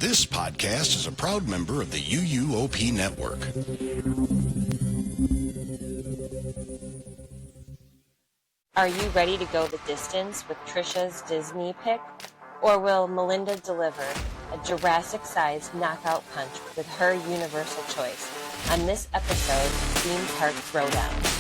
This podcast is a proud member of the UUOP Network. Are you ready to go the distance with Tricia's Disney pick? Or will Melinda deliver a Jurassic-sized knockout punch with her universal choice on this episode of Theme Park Throwdown?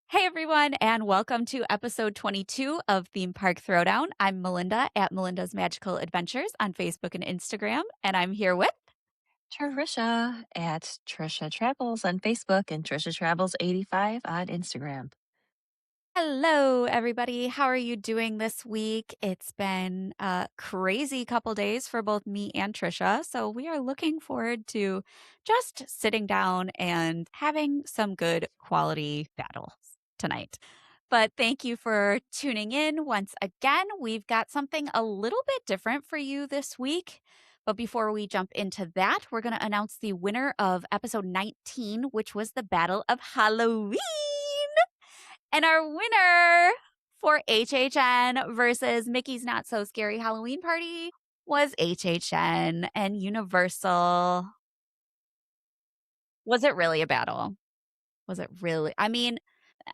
Hey everyone, and welcome to episode 22 of Theme Park Throwdown. I'm Melinda at Melinda's Magical Adventures on Facebook and Instagram, and I'm here with Tricia at Tricia Travels on Facebook and Tricia Travels 85 on Instagram. Hello everybody. How are you doing this week? It's been a crazy couple days for both me and Tricia, so we are looking forward to just sitting down and having some good quality battles tonight. But thank you for tuning in once again. We've got something a little bit different for you this week. But before we jump into that, we're going to announce the winner of episode 19, which was the Battle of Halloween. And our winner for HHN versus Mickey's Not So Scary Halloween Party was HHN and Universal. Was it really a battle? Was it really? I mean,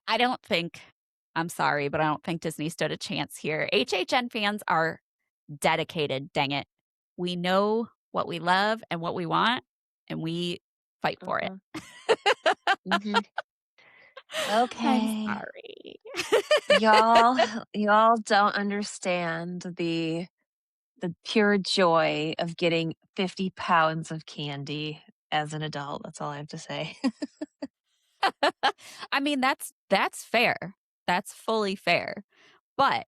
I'm sorry, but I don't think Disney stood a chance here. HHN fans are dedicated, dang it. We know what we love and what we want, and we fight for it. Mm-hmm. Okay. I'm sorry. y'all don't understand the pure joy of getting 50 pounds of candy as an adult. That's all I have to say. I mean, that's fair. That's fully fair. But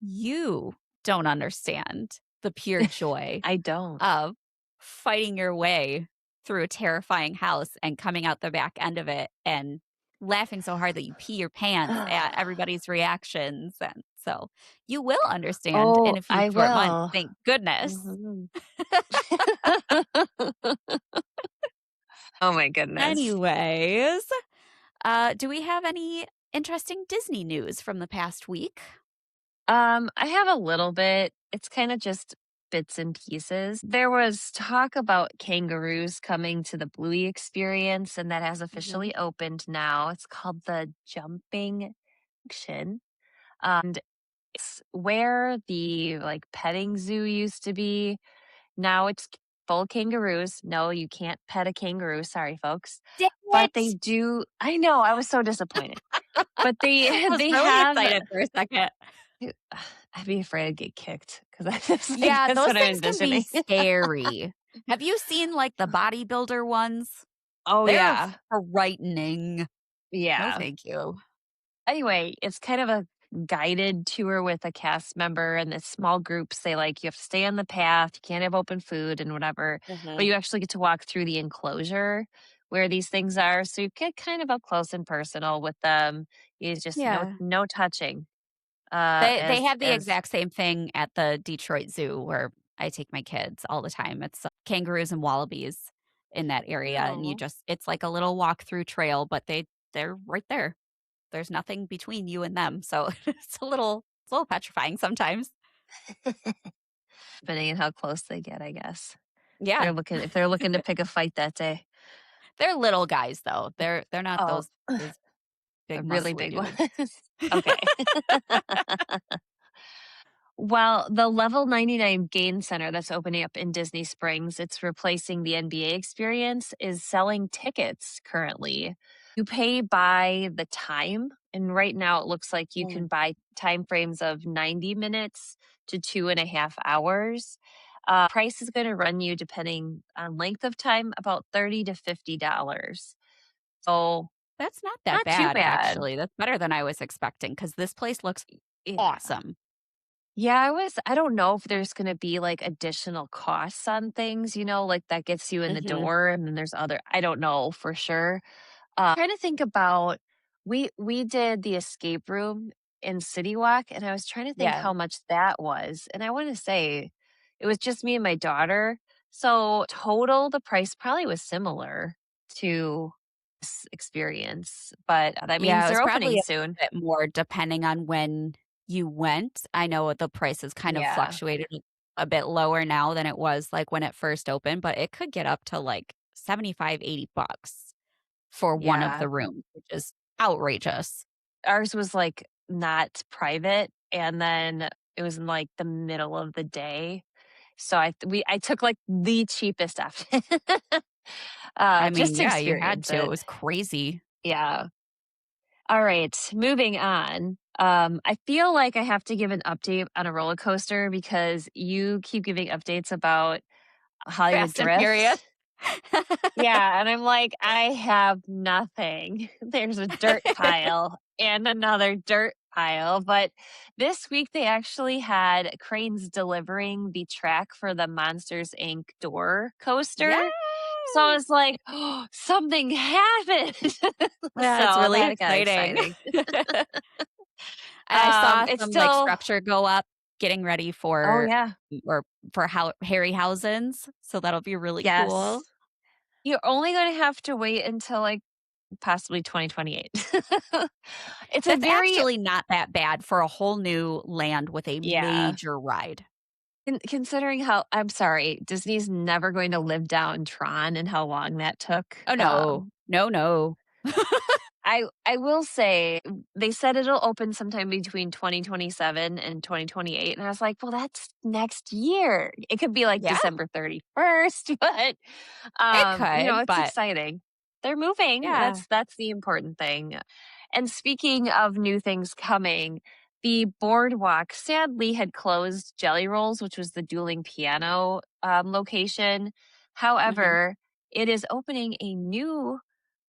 you don't understand the pure joy I don't. of fighting your way through a terrifying house and coming out the back end of it and laughing so hard that you pee your pants at everybody's reactions. And so you will understand in a few I short will. months. Thank goodness. Mm-hmm. Oh my goodness. Anyways, do we have any interesting Disney news from the past week? I have a little bit. It's kind of just bits and pieces. There was talk about kangaroos coming to the Bluey experience, and that has officially opened now. It's called the Jumping Junction. And it's where the petting zoo used to be. Now it's full kangaroos. No, you can't pet a kangaroo. Sorry, folks. Dang But it! they do. I know. I was so disappointed. But they I was they really have. excited for a second. I'd be afraid I'd get kicked because that's Those what I'm things can be envisioning. scary. Have you seen the bodybuilder ones? Oh, They're yeah. frightening. No, Yeah. thank you. Anyway, it's kind of a guided tour with a cast member and the small groups. They you have to stay on the path. You can't have open food and whatever. But you actually get to walk through the enclosure where these things are. So you get kind of up close and personal with them. You just no touching. They have the exact same thing at the Detroit Zoo where I take my kids all the time. It's kangaroos and wallabies in that area. And it's like a little walk through trail, but they're right there. There's nothing between you and them. So it's a little petrifying sometimes. Depending on how close they get, I guess. Yeah. If they're looking to pick a fight that day. They're little guys though. They're not those big, really big dudes. ones. Okay. Well, the Level 99 Gain Center that's opening up in Disney Springs, it's replacing the NBA experience, is selling tickets currently. You pay by the time, and right now it looks like you can buy time frames of 90 minutes to 2.5 hours. Price is going to run you, depending on length of time, about $30 to $50. So that's not that bad, too bad, actually. That's better than I was expecting because this place looks awesome. Yeah, I don't know if there's going to be additional costs on things, that gets you in the door, and then there's I don't know for sure. Trying to think about, we did the escape room in City Walk, and I was trying to think how much that was. And I want to say it was just me and my daughter. So total, the price probably was similar to experience, but that means Yeah, it was they're probably opening a soon. bit more depending on when you went. I know the prices kind of Yeah. fluctuated a bit lower now than it was, like, when it first opened, but it could get up to, like, 75, $80 for one of Yeah. the rooms, which is outrageous. Ours was, like, not private, and then it was in, like, the middle of the day. So I took, like, the cheapest option, I just mean, to yeah, you had experience to. It it. was crazy. Yeah. Alright, moving on. I feel like I have to give an update on a roller coaster because you keep giving updates about Hollywood Fast and Furious. Drift. Yeah, and I'm like, "I have nothing." There's a dirt pile and another dirt pile, but this week they actually had cranes delivering the track for the Monsters, Inc. door coaster. So I was Yes! like, "Oh, something happened." Yeah, it's So really that got exciting. exciting. And I saw It's some, like, still structure go up, getting ready Oh, for yeah. or for Harryhausen's, so that'll be really cool. Yes. You're only gonna have to wait until, like, possibly 2028. It's a That's very actually not that bad for a whole new land with a Yeah. major ride. Considering how I'm sorry, Disney's never going to live down Tron and how long that took. Oh, no. No, no. I will say they said it'll open sometime between 2027 and 2028, and I was like, "Well, that's next year." It could be like Yeah, December 31st, but, it it's could, but exciting. They're moving. yeah. That's the important thing. And speaking of new things coming, the boardwalk sadly had closed Jelly Rolls, which was the dueling piano, location. Mhm. However, it is opening a new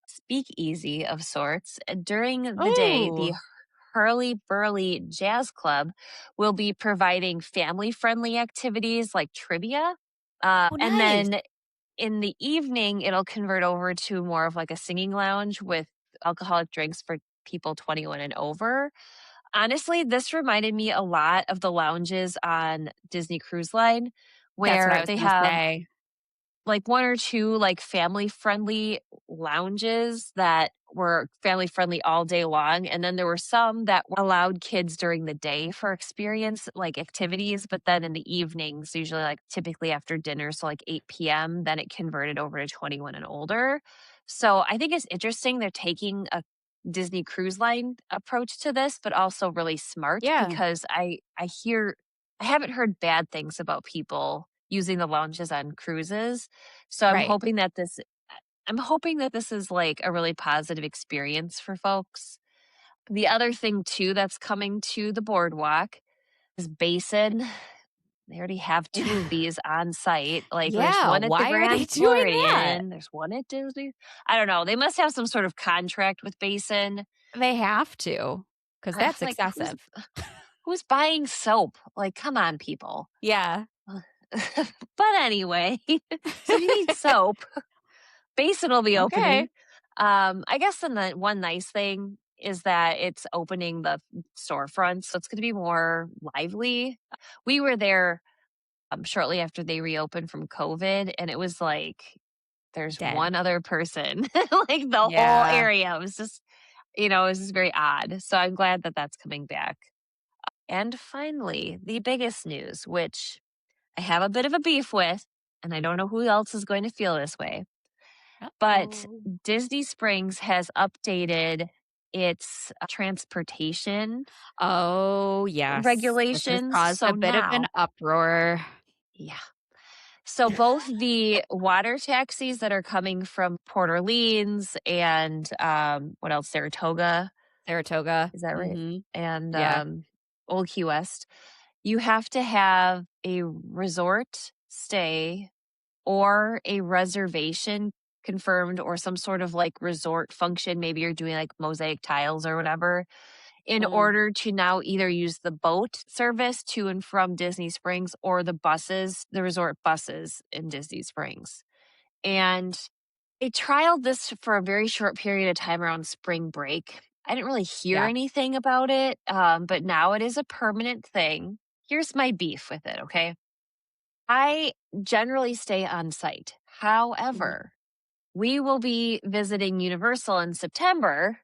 speakeasy of sorts. During the day, the Ooh. Hurly Burly Jazz Club will be providing family friendly activities like trivia. Oh, And nice. then in the evening, it'll convert over to more of like a singing lounge with alcoholic drinks for people 21 and over. Honestly, this reminded me a lot of the lounges on Disney Cruise Line That's what I where was they gonna have say. like 1 or 2, like, family-friendly lounges that were family-friendly all day long, and then there were some that allowed kids during the day for experience, like, activities, but then in the evenings, usually, like, typically after dinner, so, like, 8 p.m., then it converted over to 21 and older. So, I think it's interesting they're taking a Disney Cruise Line approach to this, but also really smart Yeah, because I haven't heard bad things about people using the lounges on cruises. So right. I'm hoping that this is like a really positive experience for folks. The other thing too that's coming to the boardwalk is Basin. They already have 2 of these on site. Like there's Yeah, one at the why are they Grand doing that? Floridian, there's one at Disney. I don't know. They must have some sort of contract with Basin. They have to, because that's Like excessive. who's buying soap? Like come on people. Yeah. But anyway, so if you need soap, Basin will be Okay. opening. I guess then the one nice thing is that it's opening the storefront, so it's going to be more lively. We were there shortly after they reopened from COVID, and it was like there's Dead. one other person, like the whole Yeah. area. It was just, it was just very odd. So I'm glad that that's coming back. And finally, the biggest news, which I have a bit of a beef with, and I don't know who else is going to feel this way. But Uh-oh. Disney Springs has updated its transportation Oh, yes. This has regulations. caused So a bit of an now, uproar. yeah. So both the water taxis that are coming from Port Orleans and what else? Saratoga, Saratoga. is that right? Mhm. And Yeah. Old Key West, you have to have a resort stay or a reservation confirmed or some sort of like resort function. Maybe you're doing like mosaic tiles or whatever in Mm. order to now either use the boat service to and from Disney Springs or the buses, the resort buses in Disney Springs. And I trialed this for a very short period of time around spring break. I didn't really hear Yeah. anything about it, but now it is a permanent thing. Here's my beef with it, okay? I generally stay on site. Mhm. However, we will be visiting Universal in September.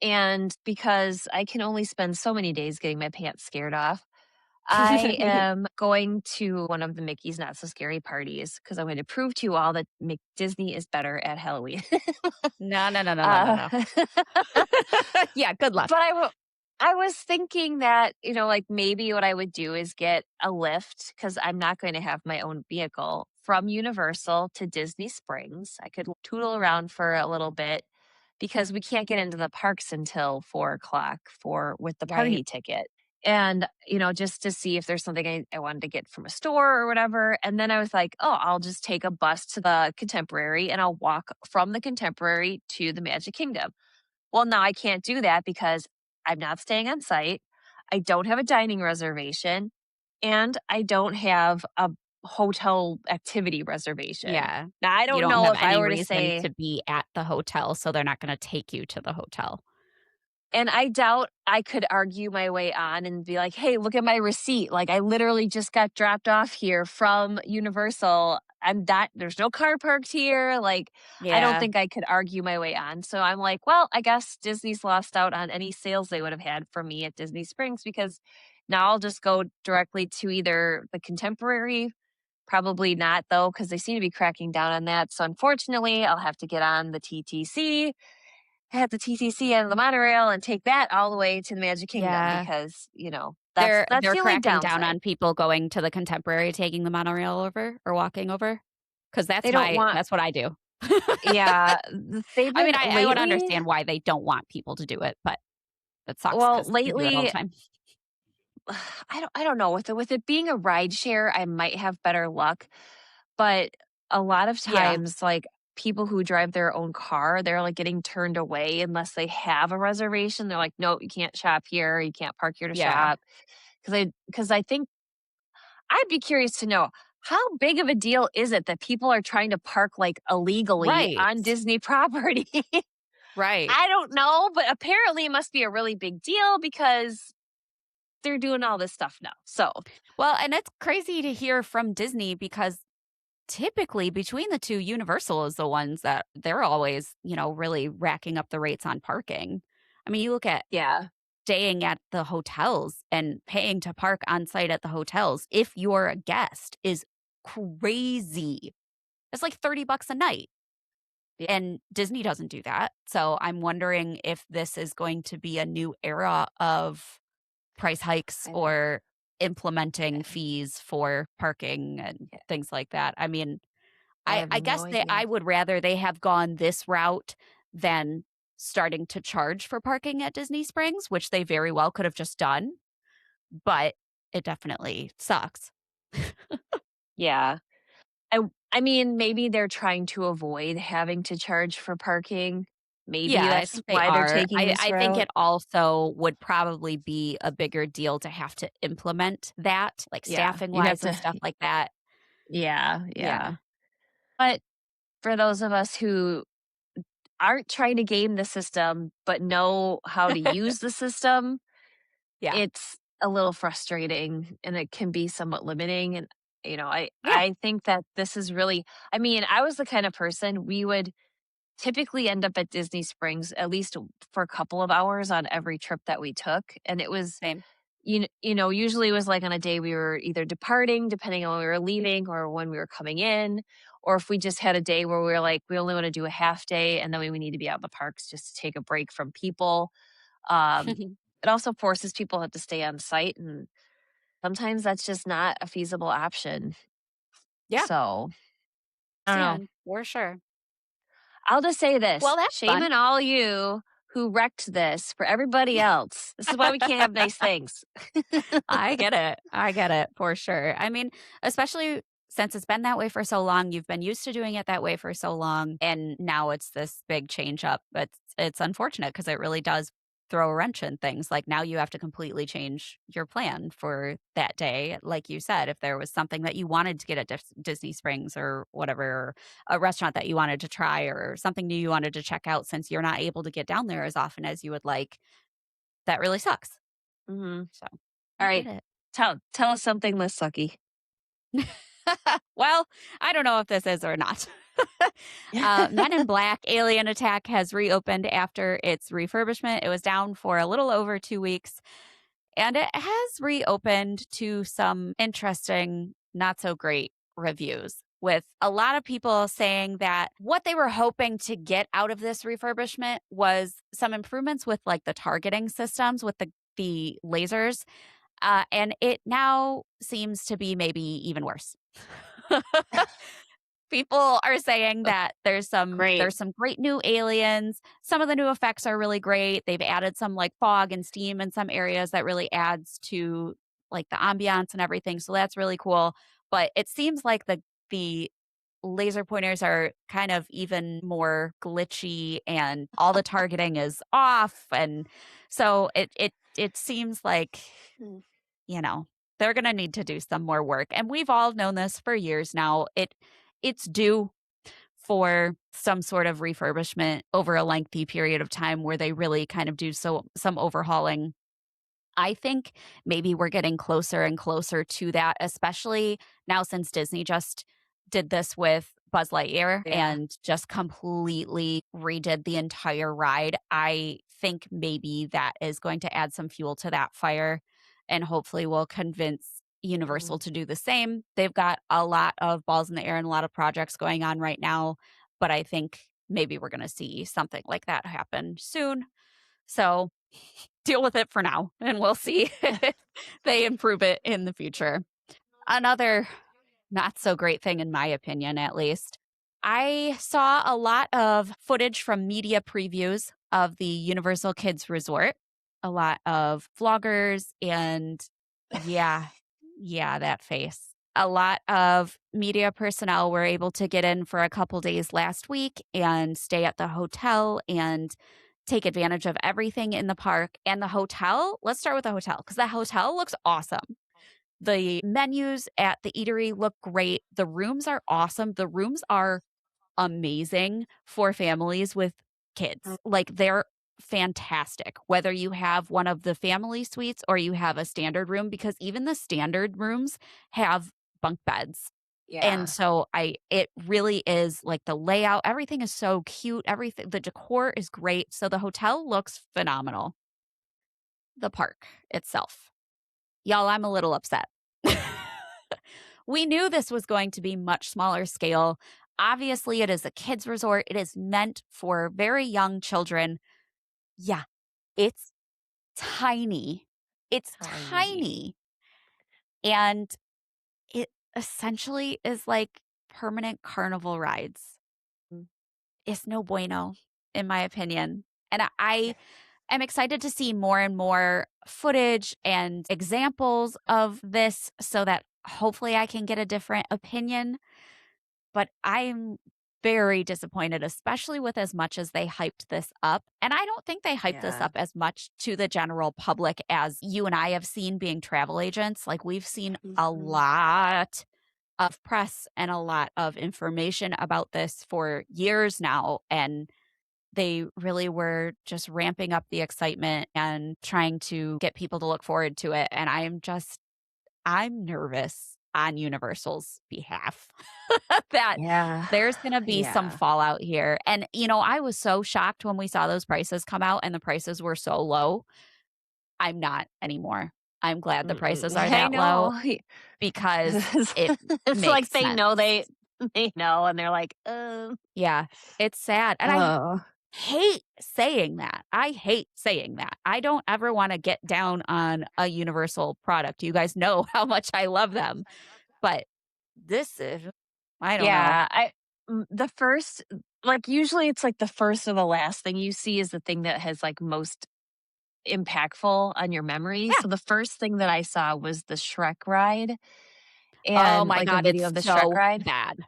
And because I can only spend so many days getting my pants scared off, I am going to one of the Mickey's Not So Scary parties because I'm going to prove to you all that Disney is better at Halloween. No, no, no, no, no, no, uh, no. Yeah, good luck. but I was thinking that, like maybe what I would do is get a lift because I'm not going to have my own vehicle from Universal to Disney Springs. I could tootle around for a little bit because we can't get into the parks until 4 o'clock with the Right. party ticket. And, just to see if there's something I wanted to get from a store or whatever. And then I was like, oh, I'll just take a bus to the Contemporary and I'll walk from the Contemporary to the Magic Kingdom. Well, now I can't do that because I'm not staying on site. I don't have a dining reservation and I don't have a hotel activity reservation. Yeah. Now, I You don't don't know have if I any were to reason say, to be at the hotel, so they're not gonna take you to the hotel. and I doubt I could argue my way on and be like, hey, look at my receipt. Like, I literally just got dropped off here from Universal. There's no car parked here. Like, I don't Yeah. think I could argue my way on. So I'm like, well, I guess Disney's lost out on any sales they would have had for me at Disney Springs because now I'll just go directly to either the Contemporary. Probably not, though, because they seem to be cracking down on that. So unfortunately, I'll have to get on the TTC at the TTC and the monorail and take that all the way to the Magic Kingdom Yeah. because, that's They're the only cracking down downside. on people going to the Contemporary, taking the monorail over or walking over, because They don't want that's what I do. yeah, they've I mean, been I would lately understand why they don't want people to do it, but it sucks well, because they do it all the lately, time. I don't know, with it being a ride share, I might have better luck, but a lot of Yeah. times, like, people who drive their own car, they're, like, getting turned away unless they have a reservation. They're like, "No, you can't shop here, you can't park here to Yeah. shop." Because I think I'd be curious to know how big of a deal is it that people are trying to park like illegally Right. on Disney property? Right. I don't know, but apparently it must be a really big deal because they're doing all this stuff now. So, Well, and it's crazy to hear from Disney because typically between the two, Universal is the ones that they're always, really racking up the rates on parking. I mean, you look at yeah, staying at the hotels and paying to park on site at the hotels if you're a guest is crazy. It's like $30 a night. yeah, And Disney doesn't do that. So I'm wondering if this is going to be a new era of price hikes I, or implementing I, fees for parking and yeah, things like that. I mean, I I have I no guess that I idea. would rather they have gone this route than starting to charge for parking at Disney Springs, which they very well could have just done, but it definitely sucks. Yeah. I, I mean, maybe they're trying to avoid having to charge for parking. Maybe Yeah, I that's think they why they're are. taking I this I think route. it also would probably be a bigger deal to have to implement that, like Yeah, you'd have staffing-wise and to, stuff like that. yeah, Yeah. yeah. But for those of us who aren't trying to game the system, but know how to use the system, Yeah. it's a little frustrating and it can be somewhat limiting. And, Yeah. I think that this is really, I mean, I was the kind of person we would typically end up at Disney Springs at least for a couple of hours on every trip that we took. And it was, Same. usually it was like on a day we were either departing, depending on when we were leaving or when we were coming in, or if we just had a day where we were like, we only want to do a half day and then we need to be out in the parks just to take a break from people. Um, it also forces people to have to stay on site, and sometimes that's just not a feasible option. Yeah. So I don't know. Stand for sure. I'll just say Well, this: that's shame fun. on all you who wrecked this for everybody else. This is why we can't have nice things. I get it. I get it for sure. I mean, especially since it's been that way for so long, you've been used to doing it that way for so long, and now it's this big change up. But it's unfortunate because it really does throw a wrench in things. Like now you have to completely change your plan for that day. Like you said, if there was something that you wanted to get at Disney Springs or whatever, or a restaurant that you wanted to try or something new you wanted to check out, since you're not able to get down there as often as you would like, that really sucks. Mhm. So All I get right, it. tell us something less sucky. Well, I don't know if this is or not. Men in Black Alien Attack has reopened after its refurbishment. It was down for a little over 2 weeks, and it has reopened to some interesting, not so great reviews, with a lot of people saying that what they were hoping to get out of this refurbishment was some improvements with like the targeting systems with the lasers. And it now seems to be maybe even worse. People are saying that Great. there's some great new aliens. Some of the new effects are really great. They've added some like fog and steam in some areas that really adds to like the ambiance and everything. So that's really cool. But it seems like the laser pointers are kind of even more glitchy and all the targeting is off. And so it seems like, you know, they're going to need to do some more work. And we've all known this for years now. It's due for some sort of refurbishment over a lengthy period of time where they really kind of do some overhauling. I think maybe we're getting closer and closer to that, especially now since Disney just did this with Buzz Lightyear Yeah. and just completely redid the entire ride. I think maybe that is going to add some fuel to that fire and hopefully will convince Universal to do the same. They've got a lot of balls in the air and a lot of projects going on right now, but I think maybe we're going to see something like that happen soon. So deal with it for now, and we'll see if they improve it in the future. Another not so great thing, in my opinion, at least. I saw a lot of footage from media previews of the Universal Kids Resort, a lot of vloggers, and yeah, yeah, that face. A lot of media personnel were able to get in for a couple days last week and stay at the hotel and take advantage of everything in the park. And the hotel, let's start with the hotel because the hotel looks awesome. The menus at the eatery look great. The rooms are awesome. The rooms are amazing for families with kids. Like they're fantastic, whether you have one of the family suites or you have a standard room, because even the standard rooms have bunk beds. And Yeah. so it really is like the layout, everything is so cute. Everything, the decor is great. So the hotel looks phenomenal. The park itself. Y'all, I'm a little upset. We knew this was going to be much smaller scale. Obviously, it is a kids' resort. It is meant for very young children. Yeah, it's tiny. It's Tiny. tiny. And it essentially is like permanent carnival rides. Mm. It's no bueno, in my opinion. And I am excited to see more and more footage and examples of this so that hopefully I can get a different opinion. But I'm very disappointed, especially with as much as they hyped this up. And I don't think they hyped this Yeah. up as much to the general public as you and I have seen being travel agents. Like we've seen a lot of press and a lot of information about this for years now. And they really were just ramping up the excitement and trying to get people to look forward to it. And I'm nervous on Universal's behalf that Yeah. there's going to be some Yeah. fallout here. And, you know, I was so shocked when we saw those prices come out and the prices were so low. I'm not anymore. I'm glad the prices are I that low know. because It's it it's like makes they sense. know they know and they're like, Yeah, it's sad. And I oh. hate saying that. I hate saying that. I don't ever want to get down on a Universal product. You guys know how much I love them. But this is, I don't know. Yeah, the first, like, usually it's like the first or the last thing you see is the thing that has like most impactful on your memory. Yeah. So the first thing that I saw was the Shrek ride Oh and my like a God, video it's of the Shrek so ride. bad.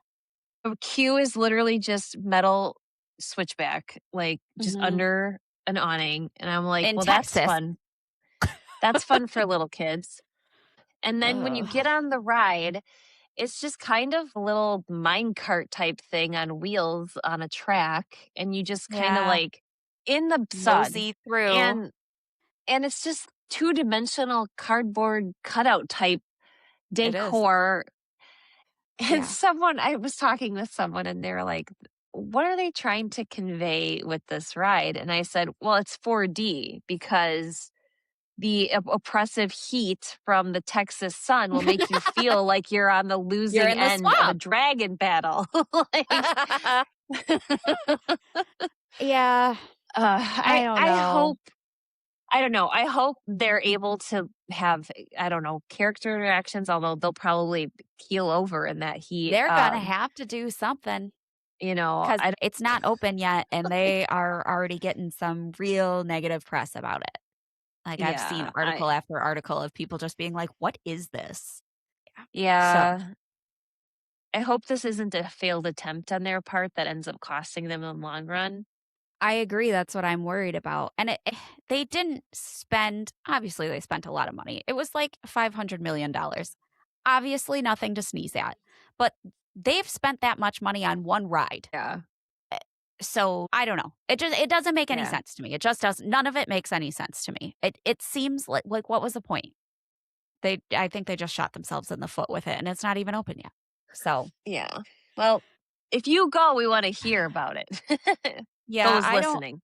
The queue is literally just metal switchback, like just Mhm. under an awning. And I'm like, In well, that's Texas. fun. That's fun for little kids. And then when you Ugh. get on the ride, it's just kind of a little minecart type thing on wheels on a track, and you just kind of Yeah. like in the sun. Mosey through. And it's just two-dimensional cardboard cutout type It is. decor. And Yeah. someone I was talking with someone and they were like, "What are they trying to convey with this ride?" And I said, "Well, it's 4D because the oppressive heat from the Texas sun will make you feel like you're on the You're losing in the end of a swamp. dragon battle." Like, Yeah, I don't I know. hope I don't know. I hope they're able to have, I don't know, character interactions, although they'll probably keel over in that heat. They're gonna have to do something You know, because I it's not open yet, and they are already getting some real negative press about it. Like, I've seen yeah, article after article of people just being like, "What is this?" Yeah. So, yeah. I hope this isn't a failed attempt on their part that ends up costing them in the long run. I agree, that's what I'm worried about, and they didn't spend obviously, they spent a lot of money. It was like $500,000,000. Obviously, nothing to sneeze at, but they've spent that much money on one ride. Yeah, Eh, so, I don't know. It doesn't make any yeah, sense to me. It just doesn't none of it makes any sense to me. It seems like what was the point? I think they just shot themselves in the foot with it, and it's not even open yet. So, yeah. Well, if you go, we wanna hear about it. yeah, Those I don't listening.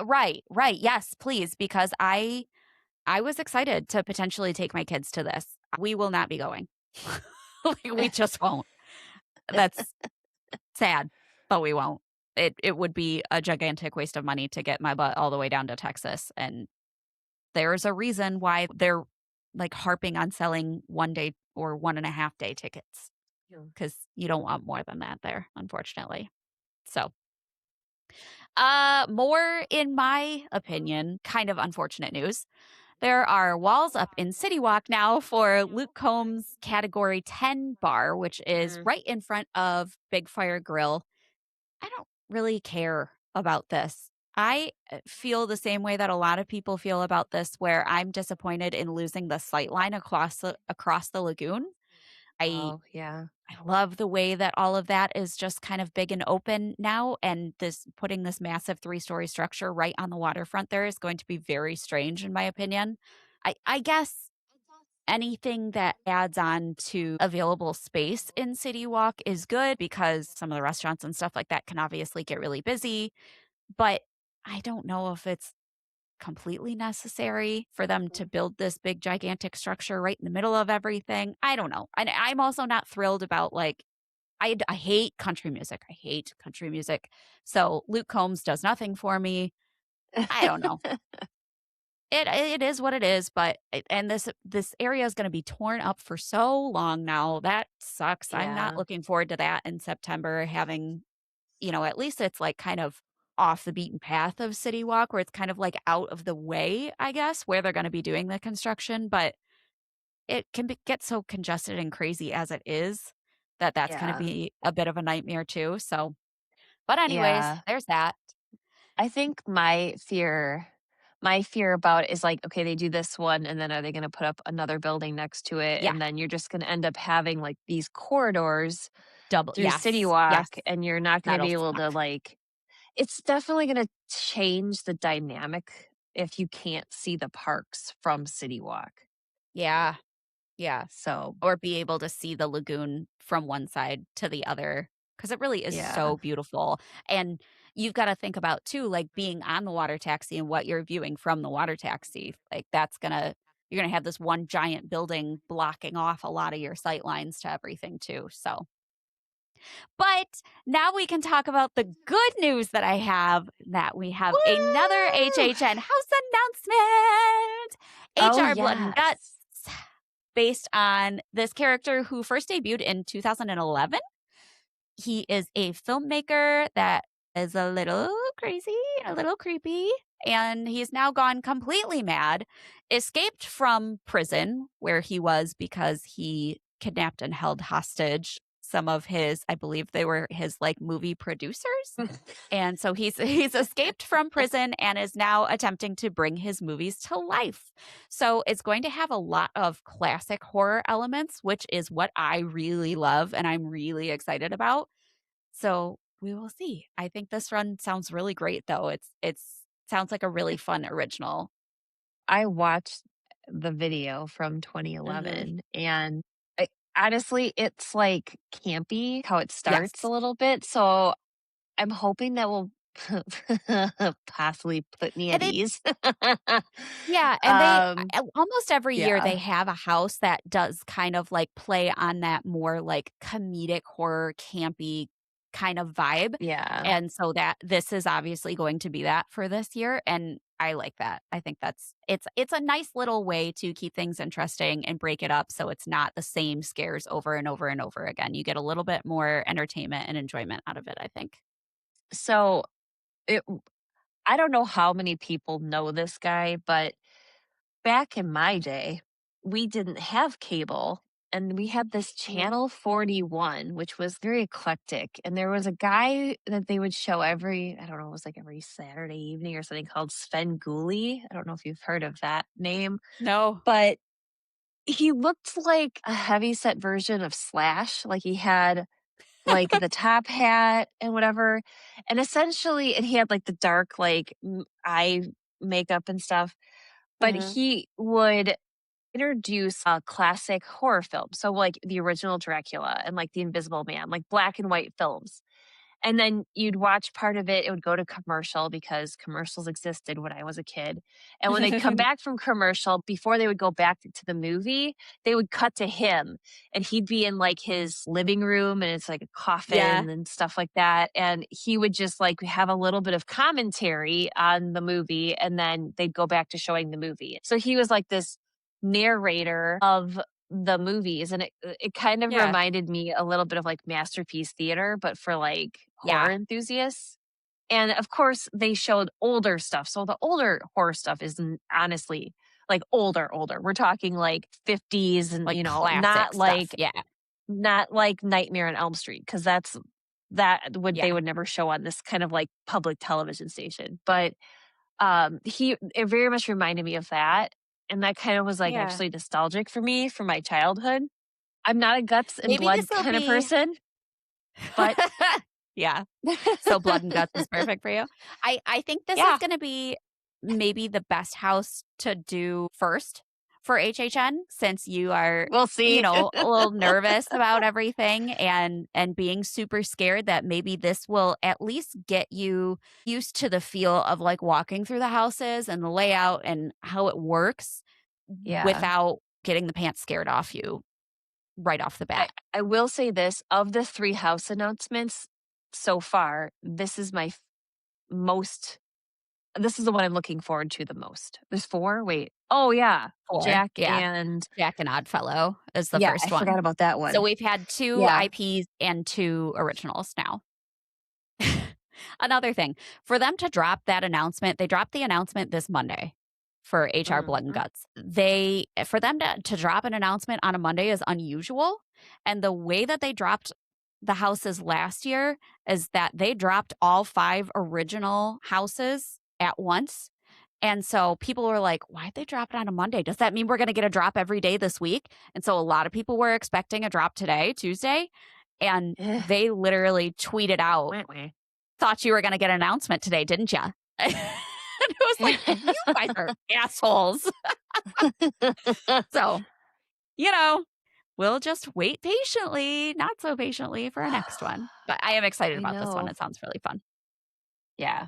right, yes, please, because I was excited to potentially take my kids to this. We will not be going. Like, we just won't. That's sad, but we won't. It would be a gigantic waste of money to get my butt all the way down to Texas, and there's a reason why they're, like, harping on selling 1 day or 1.5 day tickets Yeah. because you don't want more than that there, unfortunately. So, more, in my opinion, kind of unfortunate news. There are walls up in City Walk now for Luke Combs' Category 10 bar, which is Mm. right in front of Big Fire Grill. I don't really care about this. I feel the same way that a lot of people feel about this, where I'm disappointed in losing the sight line across the lagoon. I Oh, yeah. I love the way that all of that is just kind of big and open now, and this putting this massive 3-story structure right on the waterfront there is going to be very strange in my opinion. I guess anything that adds on to available space in City Walk is good because some of the restaurants and stuff like that can obviously get really busy, but I don't know if it's completely necessary for them to build this big gigantic structure right in the middle of everything. I don't know. And I'm also not thrilled about like I hate country music. I hate country music. So Luke Combs does nothing for me. I don't know. It is what it is, but and this area is going to be torn up for so long now. That sucks. I'm not Yeah, looking forward to that in September having, at least it's like kind of off the beaten path of City Walk where it's kind of like out of the way, I guess, where they're going to be doing the construction, but it can get so congested and crazy as it is that that's going to yeah, be a bit of a nightmare too. So, but anyways, yeah. there's that. I think my fear about it is like, okay, they do this one, and then are they gonna put up another building next to it? Yeah, And then you're just gonna end up having, like, these corridors double. through City Yes. Yes. Walk, and you're not gonna That'll be able to, suck. like, it's definitely gonna change the dynamic if you can't see the parks from City Walk. Yeah. Yeah. So, Or be able to see the lagoon from one side to the other because it really is yeah, so beautiful. And you've got to think about too, like being on the water taxi and what you're viewing from the water taxi. Like you're gonna have this one giant building blocking off a lot of your sight lines to everything too. So, but now we can talk about the good news that I have that we have another woo! HHN house announcement. Oh, HR Blood and Guts, yes. based on this character who first debuted in 2011. He is a filmmaker that is a little crazy, a little creepy, and he's now gone completely mad. Escaped from prison where he was because he kidnapped and held hostage some of his, I believe they were his like movie producers. And so he's escaped from prison and is now attempting to bring his movies to life. So it's going to have a lot of classic horror elements, which is what I really love and I'm really excited about. So we will see. I think this run sounds really great though. It's sounds like a really fun original. I watched the video from Mhm. 2011, and honestly, it's like campy how it starts a Yes. little bit. So I'm hoping that will possibly put me And at ease. yeah, and um, almost every year yeah, they have a house that does kind of like play on that more like comedic horror campy kind of vibe. yeah. And so that this is obviously going to be that for this year, and I like that. I think it's a nice little way to keep things interesting and break it up so it's not the same scares over and over and over again. You get a little bit more entertainment and enjoyment out of it, I think. So it, I don't know how many people know this guy, but back in my day, we didn't have cable and we had this Mhm. channel 41, which was very eclectic. And there was a guy that they would show every, I don't know, it was like every Saturday evening or something called Sven Gulli. I don't know if you've heard of that name, No. but he looked like a heavyset version of Slash. Like he had like the top hat and whatever. And essentially, and he had like the dark, like eye makeup and stuff. But Mhm. he would introduce a classic horror film. So, like the original Dracula and like The Invisible Man, like black and white films. And then you'd watch part of it, it would go to commercial because commercials existed when I was a kid. And when they'd come back from commercial, before they would go back to the movie, they would cut to him and he'd be in like his living room and it's like a Yeah. coffin and stuff like that. And he would just like have a little bit of commentary on the movie and then they'd go back to showing the movie. So he was like this narrator of the movies and it kind of Yeah. reminded me a little bit of like Masterpiece Theater but for like Yeah. horror enthusiasts. And of course they showed older stuff. So the older horror stuff is honestly like older. We're talking like 50s and Like you know, classic stuff. Yeah. not like Nightmare on Elm Street because that would Yeah. they would never show on this kind of like public television station. But he it very much reminded me of that and that kind of was like Yeah. actually nostalgic for me from my childhood. I'm not a guts and Maybe blood this will kind of be person, but Yeah. So blood and guts is perfect for you. I think this is yeah, gonna be maybe the best house to do first for HHN since you are, we'll see. a little nervous about everything and being super scared that maybe this will at least get you used to the feel of like walking through the houses and the layout and how it works Yeah. without getting the pants scared off you right off the I bat. I will say this, of the 3 house announcements so far, this is my most this is the one I'm looking forward to the most. There's 4? Wait. Oh, yeah. Or Jack yeah, and Jack and Oddfellow is the yeah, I first one. forgot about that So one. we've had 2 Yeah. IPs and 2 originals now. Another thing, for them to drop that announcement, they dropped the announcement this Monday for HR Blood and Mhm. Guts. For them to drop an announcement on a Monday is unusual, and the way that they dropped the houses last year is that they dropped all 5 original houses at once. And so people were like, why'd they drop it on a Monday? Does that mean we're going to get a drop every day this week? And so a lot of people were expecting a drop today, Tuesday. And Ugh. they literally tweeted out, Wah, wah. thought you were going to get an announcement today, didn't you? And it was like, you guys are assholes. So, you know, we'll just wait patiently, not so patiently for our next one. But I am excited I about this one. know. It sounds really fun. Yeah.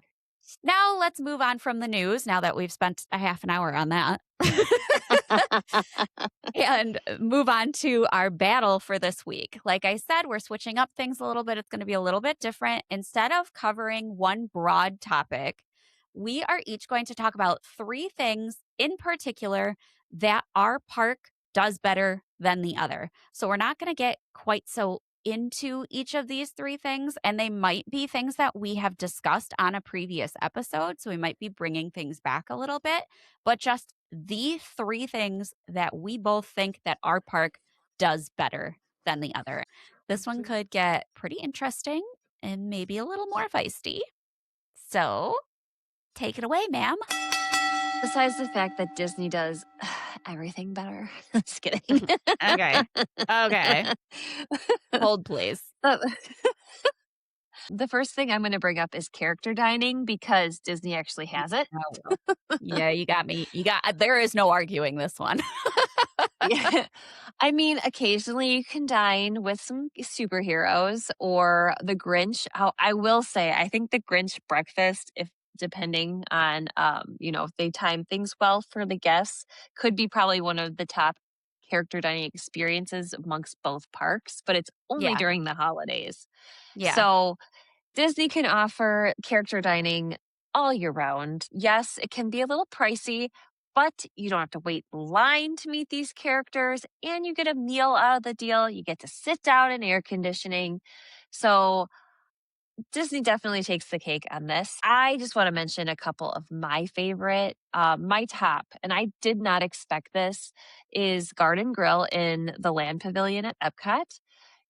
Now let's move on from the news now that we've spent a half an hour on that. And move on to our battle for this week. Like I said, we're switching up things a little bit. It's going to be a little bit different. Instead of covering one broad topic, we are each going to talk about 3 things in particular that our park does better than the other. So we're not going to get quite so into each of these 3 things, and they might be things that we have discussed on a previous episode. So we might be bringing things back a little bit, but just the 3 things that we both think that our park does better than the other. This one could get pretty interesting and maybe a little more feisty. So take it away, ma'am. Besides the fact that Disney does everything better. Just kidding. Okay. Okay. Hold, please. Uh, The first thing I'm going to bring up is character dining because Disney actually has it. Oh, yeah, you got me. There is no arguing this one. Yeah. I mean, occasionally you can dine with some superheroes or the Grinch. I will say, I think the Grinch breakfast, if depending on, if they time things well for the guests, could be probably one of the top character dining experiences amongst both parks, but it's only Yeah, during the holidays. yeah. So Disney can offer character dining all year round. Yes, it can be a little pricey, but you don't have to wait in line to meet these characters and you get a meal out of the deal. You get to sit down in air conditioning. So Disney definitely takes the cake on this. I just want to mention a couple of my favorite. My top, and I did not expect this, is Garden Grill in the Land Pavilion at Epcot.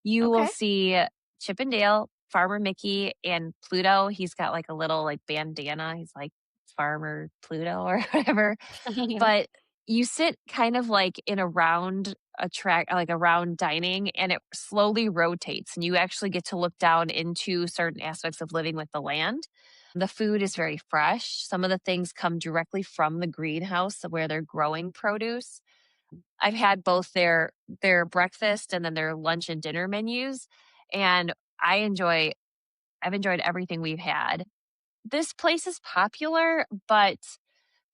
You will Okay. see Chip and Dale, Farmer Mickey, and Pluto. He's got like a little like bandana. He's like Farmer Pluto or whatever. But you sit kind of like in a round a track like a round dining and it slowly rotates and you actually get to look down into certain aspects of living with the land. The food is very fresh. Some of the things come directly from the greenhouse where they're growing produce. I've had both their breakfast and then their lunch and dinner menus and I've enjoyed everything we've had. This place is popular, but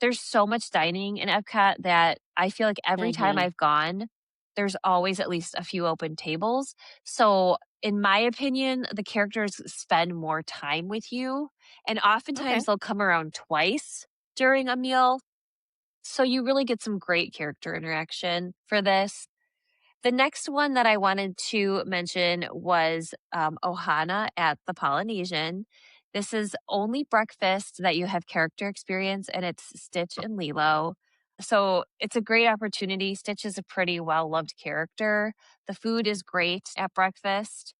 there's so much dining in Epcot that I feel like every time Mhm. I've gone, there's always at least a few open tables. So, in my opinion, the characters spend more time with you, and Okay. oftentimes they'll come around twice during a meal. So, you really get some great character interaction for this. The next one that I wanted to mention was Ohana at the Polynesian. This is only breakfast that you have character experience, and it's Stitch and Lilo. So it's a great opportunity. Stitch is a pretty well loved character. The food is great at breakfast.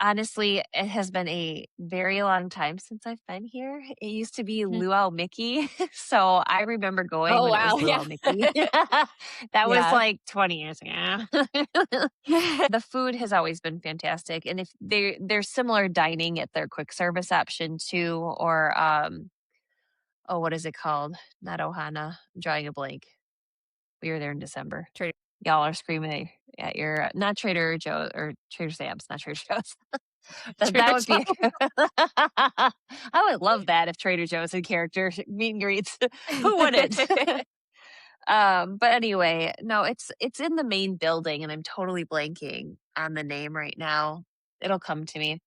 Honestly, it has been a very long time since I've been here. It used to be Mhm. Luau Mickey. So I remember going Oh, when it was wow, yeah. Luau Mickey. That was Yeah. like 20 years ago. The food has always been fantastic. And if there's similar dining at their quick service option too, or oh, what is it called? Not Ohana. I'm drawing a blank. We were there in December. True. Y'all are screaming at your not Trader Joe or Trader Sam's, not Trader Joe's. That Trader would be Joe's. I would love that if Trader Joe's had character meet and greets. Who wouldn't? But anyway, no, it's in the main building and I'm totally blanking on the name right now. It'll come to me.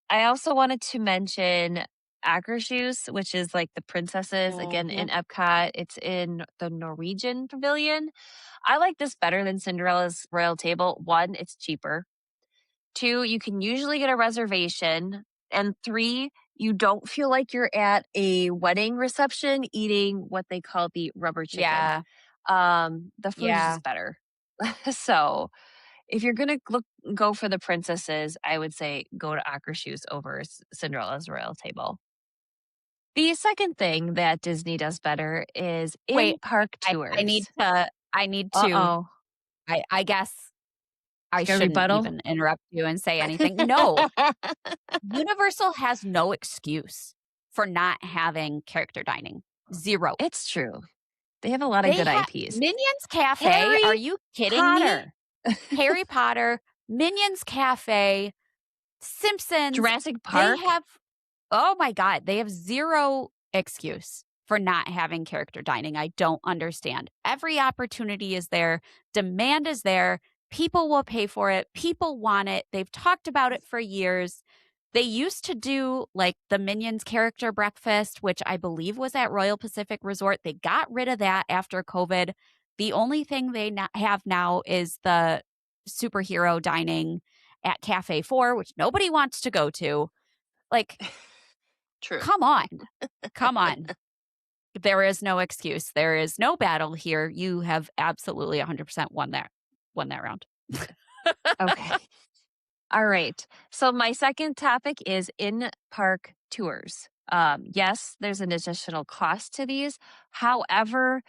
I also wanted to mention Akershoes, which is like the princesses again in Mhm. Epcot. It's in the Norwegian Pavilion. I like this better than Cinderella's Royal Table. One, it's cheaper. Two, you can usually get a reservation. And three, you don't feel like you're at a wedding reception eating what they call the rubber chicken. Yeah, The food is yeah. just better. So if you're gonna go for the princesses, I would say go to Akershoes over Cinderella's Royal Table. The second thing that Disney does better is Wait, in-park I need tours. to I need to Uh-oh. I guess I A shouldn't rebuttal? even interrupt you and say anything. No, Universal has no excuse for not having character dining. 0. It's true. They have a lot of They good have IPs. Minions Cafe, are Harry you kidding me? Potter, Harry Potter, Minions Cafe, Simpsons, Jurassic they Park. have oh my god, they have 0 excuse for not having character dining. I don't understand. Every opportunity is there, demand is there, people will pay for it, people want it. They've talked about it for years. They used to do like the Minions character breakfast, which I believe was at Royal Pacific Resort. They got rid of that after COVID. The only thing they have now is the superhero dining at Cafe 4, which nobody wants to go to. Like, True. come on. Come on. There is no excuse. There is no battle here. You have absolutely 100% won that round. Okay. All right. So my second topic is in-park tours. Yes, there's an additional cost to these. However,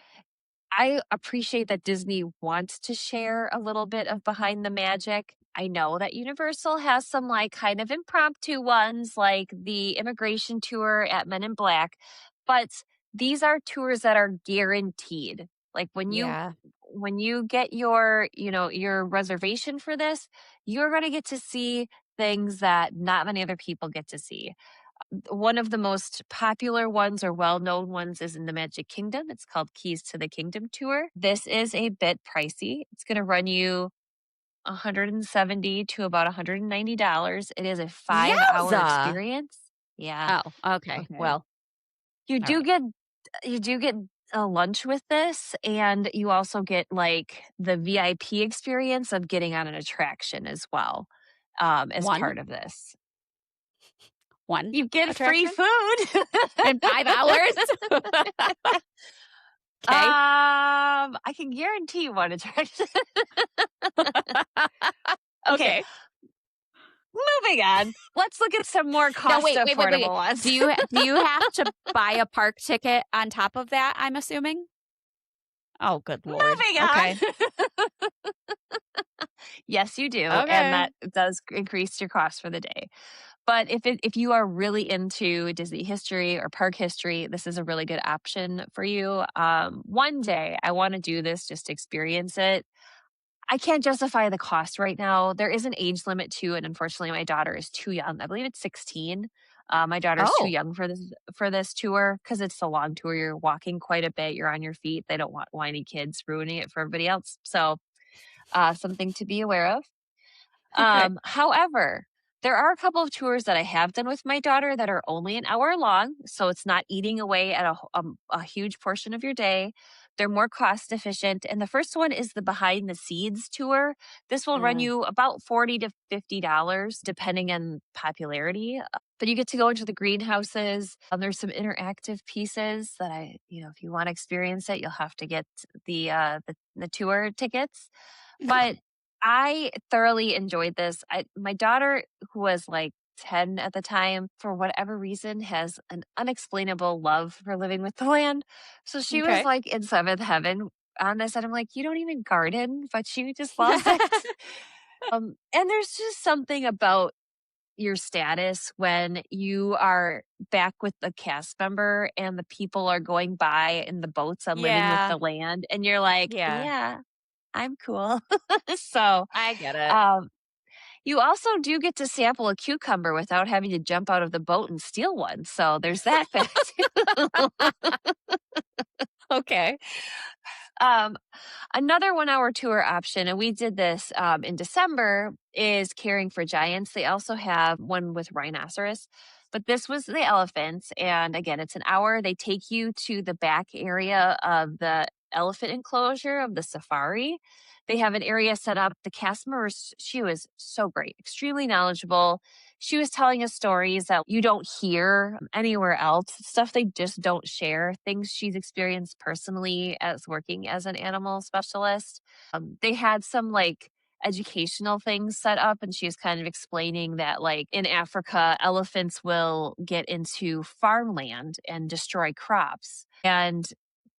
I appreciate that Disney wants to share a little bit of behind the magic. I know that Universal has some like kind of impromptu ones, like the immigration tour at Men in Black, but these are tours that are guaranteed. Like Yeah. when you get your, your reservation for this, you're going to get to see things that not many other people get to see. One of the most popular ones or well-known ones is in the Magic Kingdom. It's called Keys to the Kingdom tour. This is a bit pricey. It's going to run you 170 to about $190. It is a 5-hour Yowza! experience. Yeah. Oh, okay. Okay. Well, You all do right. get you do get a lunch with this, and you also get like the VIP experience of getting on an attraction as well, as One part of this. one You get free attraction food. in 5 hours? Okay. I can guarantee one attraction. Okay, Okay. moving on. Let's look at some more No, cost wait. affordable ones. Do you have to buy a park ticket on top of that, I'm assuming? Oh, good lord. Moving on. Okay. Yes, you do, and Okay. that does increase your cost for the day. But if you are really into Disney history or park history, this is a really good option for you. One day I want to do this just to experience it. I can't justify the cost right now. There is an age limit too, and unfortunately, my daughter is too young. I believe it's 16. My daughter's too Oh, young for this tour because it's a long tour. You're walking quite a bit. You're on your feet. They don't want whiny kids ruining it for everybody else. So, something to be aware of. okay. However, there are a couple of tours that I have done with my daughter that are only an hour long, so it's not eating away at a huge portion of your day. They're more cost efficient. And the first one is the Behind the Seeds tour. This will run Uh, you about $40 to $50, depending on popularity. But you get to go into the greenhouses. There's some interactive pieces that if you want to experience it, you'll have to get the tour tickets. But I thoroughly enjoyed this. My daughter, who was like 10 at the time, for whatever reason, has an unexplainable love for living with the land. So she was okay. like in seventh heaven on this. And I'm like, you don't even garden, but she just loves it. And there's just something about your status when you are back with the cast member and the people are going by in the boats and living with Yeah. the land. And you're like, Yeah. yeah, I'm cool. So, I get it. um, you also do get to sample a cucumber without having to jump out of the boat and steal one. So there's that fact. Okay. um, Another 1-hour tour option, and we did this in December, is Caring for Giants. They also have one with rhinoceros, but this was the elephants. And again, it's an hour. They take you to the back area of the elephant enclosure of the safari. They have an area set up. The cast member, she was so great, extremely knowledgeable. She was telling us stories that you don't hear anywhere else, stuff they just don't share, things she's experienced personally as working as an animal specialist. They had some like educational things set up, and she was kind of explaining that like in Africa, elephants will get into farmland and destroy crops. And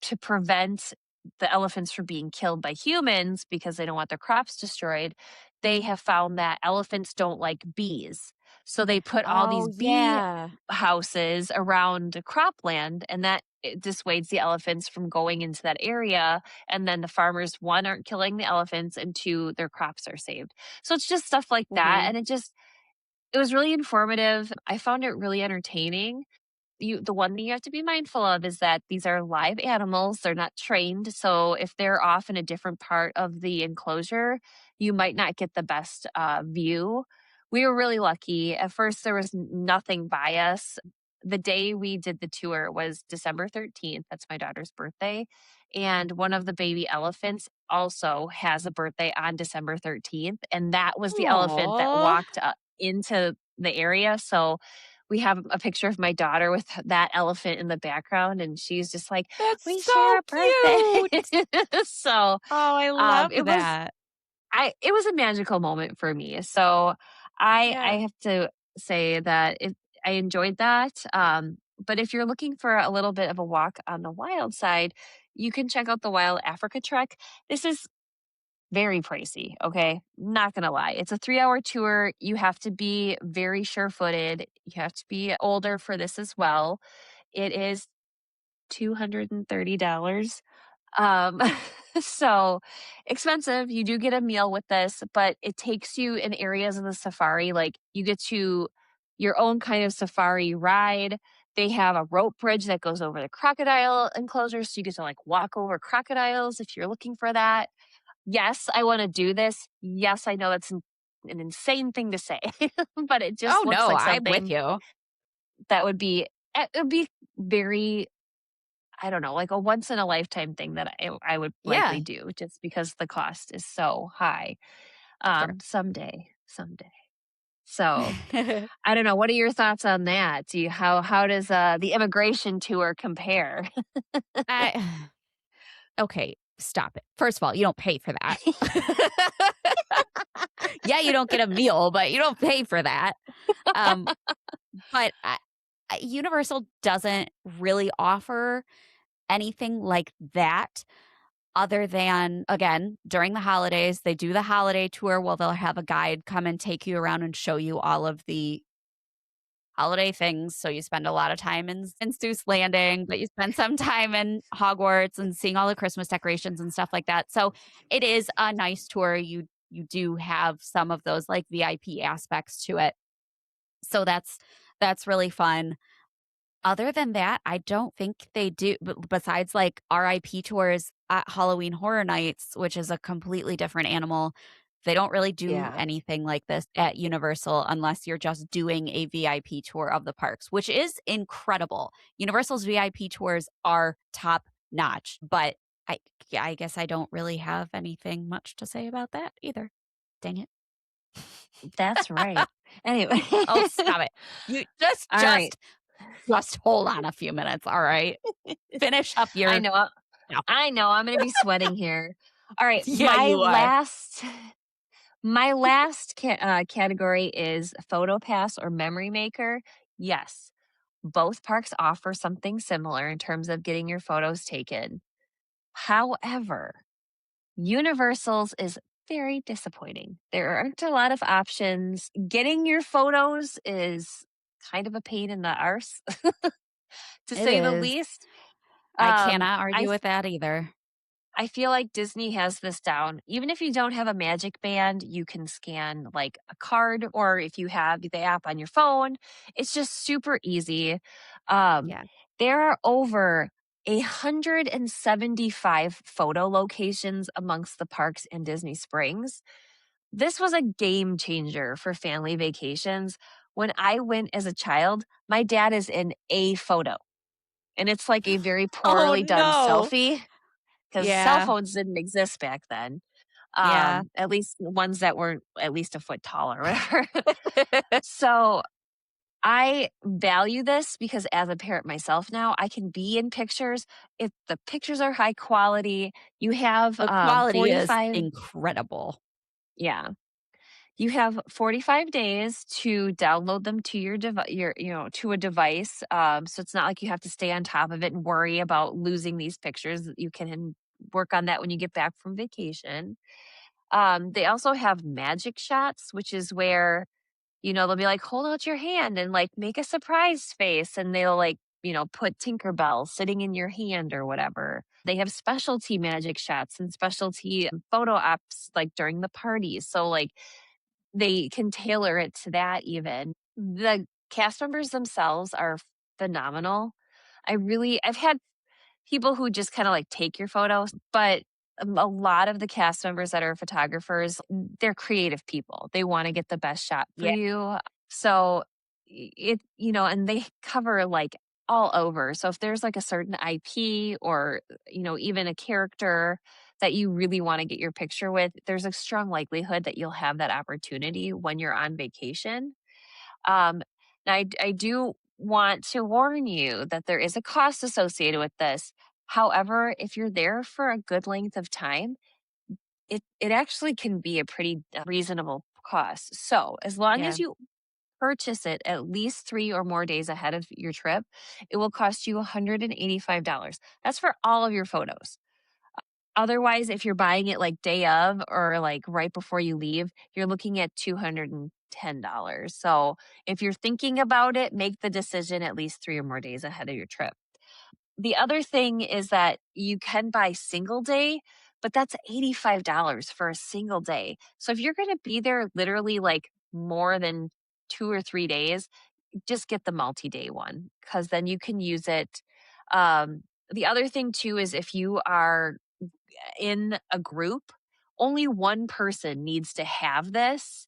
to prevent the elephants from being killed by humans because they don't want their crops destroyed, they have found that elephants don't like bees. So they put all these Oh, bee yeah. houses around cropland, and that it dissuades the elephants from going into that area. And then the farmers, one, aren't killing the elephants, and two, their crops are saved. So it's just stuff like that. Mhm. And it was really informative. I found it really entertaining. The one thing you have to be mindful of is that these are live animals. They're not trained. So if they're off in a different part of the enclosure, you might not get the best view. We were really lucky. At first, there was nothing by us. The day we did the tour was December 13th. That's my daughter's birthday. And one of the baby elephants also has a birthday on December 13th. And that was the elephant that Aw, walked into the area. So we have a picture of my daughter with that elephant in the background, and she's just like, that's "We share so a birthday." cute. So, Oh, I love it was that. it was a magical moment for me. So, I Yeah. have to say that I enjoyed that. But if you're looking for a little bit of a walk on the wild side, you can check out the Wild Africa Trek. This is very pricey. Okay. Not going to lie. It's a 3-hour tour. You have to be very sure footed. You have to be older for this as well. It is $230. Um, so expensive. You do get a meal with this, but it takes you in areas of the safari. Like you get to your own kind of safari ride. They have a rope bridge that goes over the crocodile enclosure. So you get to like walk over crocodiles if you're looking for that. Yes, I want to do this. Yes, I know that's an insane thing to say, but it just Oh looks no, like I'm with something you. that would be very, I don't know, like a once in a lifetime thing that I would likely Yeah, do just because the cost is so high. sure. Someday. So I don't know. What are your thoughts on that? How does the immigration tour compare? I okay, stop it. First of all, you don't pay for that. Yeah, you don't get a meal, but you don't pay for that. Um, but Universal doesn't really offer anything like that other than, again, during the holidays, they do the holiday tour. Well, they'll have a guide come and take you around and show you all of the holiday things. So you spend a lot of time in Seuss Landing, but you spend some time in Hogwarts and seeing all the Christmas decorations and stuff like that. So it is a nice tour. You do have some of those like VIP aspects to it. So that's really fun. Other than that, I don't think they do, besides like RIP tours at Halloween Horror Nights, which is a completely different animal. They don't really do Yeah, anything like this at Universal unless you're just doing a VIP tour of the parks, which is incredible. Universal's VIP tours are top notch, but I yeah, I guess I don't really have anything much to say about that either. Dang it. that's right. Anyway, Oh, stop it. You just all right. just just hold on a few minutes, all right? Finish up I your know. no. I know. I'm going to be sweating here. All right, Yeah, you are. my last category is photo pass or memory maker. Yes, both parks offer something similar in terms of getting your photos taken. However, Universal's is very disappointing. There aren't a lot of options. Getting your photos is kind of a pain in the arse, to It say the is. least. I Um, cannot I argue with that either. I feel like Disney has this down. Even if you don't have a magic band, you can scan like a card, or if you have the app on your phone, it's just super easy. Um, Yeah. there are over 175 photo locations amongst the parks in Disney Springs. This was a game changer for family vacations. When I went as a child, my dad is in a photo, and it's like a very Oh, poorly done no. selfie because cell Yeah. phones didn't exist back then. Yeah. At least ones that weren't at least a foot tall or whatever. So I value this because as a parent myself now, I can be in pictures. If the pictures are high quality, you have The quality is 45, incredible. yeah. You have 45 days to download them to your device, to a device. So it's not like you have to stay on top of it and worry about losing these pictures. You can work on that when you get back from vacation. They also have magic shots, which is where, they'll be like, hold out your hand and like make a surprise face. And they'll like, put Tinkerbell sitting in your hand or whatever. They have specialty magic shots and specialty photo ops like during the parties. So like they can tailor it to that even. The cast members themselves are phenomenal. I've had people who just kind of like take your photos, but a lot of the cast members that are photographers, they're creative people. They want to get the best shot for Yeah. you. So and they cover like all over. So if there's like a certain IP or, even a character that you really want to get your picture with, there's a strong likelihood that you'll have that opportunity when you're on vacation. Um, now, I do want to warn you that there is a cost associated with this. However, if you're there for a good length of time, it actually can be a pretty reasonable cost. So, as long Yeah. as you purchase it at least 3 or more days ahead of your trip, it will cost you $185. That's for all of your photos. Otherwise, if you're buying it like day of or like right before you leave, you're looking at $210. So if you're thinking about it, make the decision at least 3 or more days ahead of your trip. The other thing is that you can buy single day, but that's $85 for a single day. So if you're going to be there literally like more than 2 or 3 days, just get the multi-day one because then you can use it. The other thing too is if you are in a group, only one person needs to have this.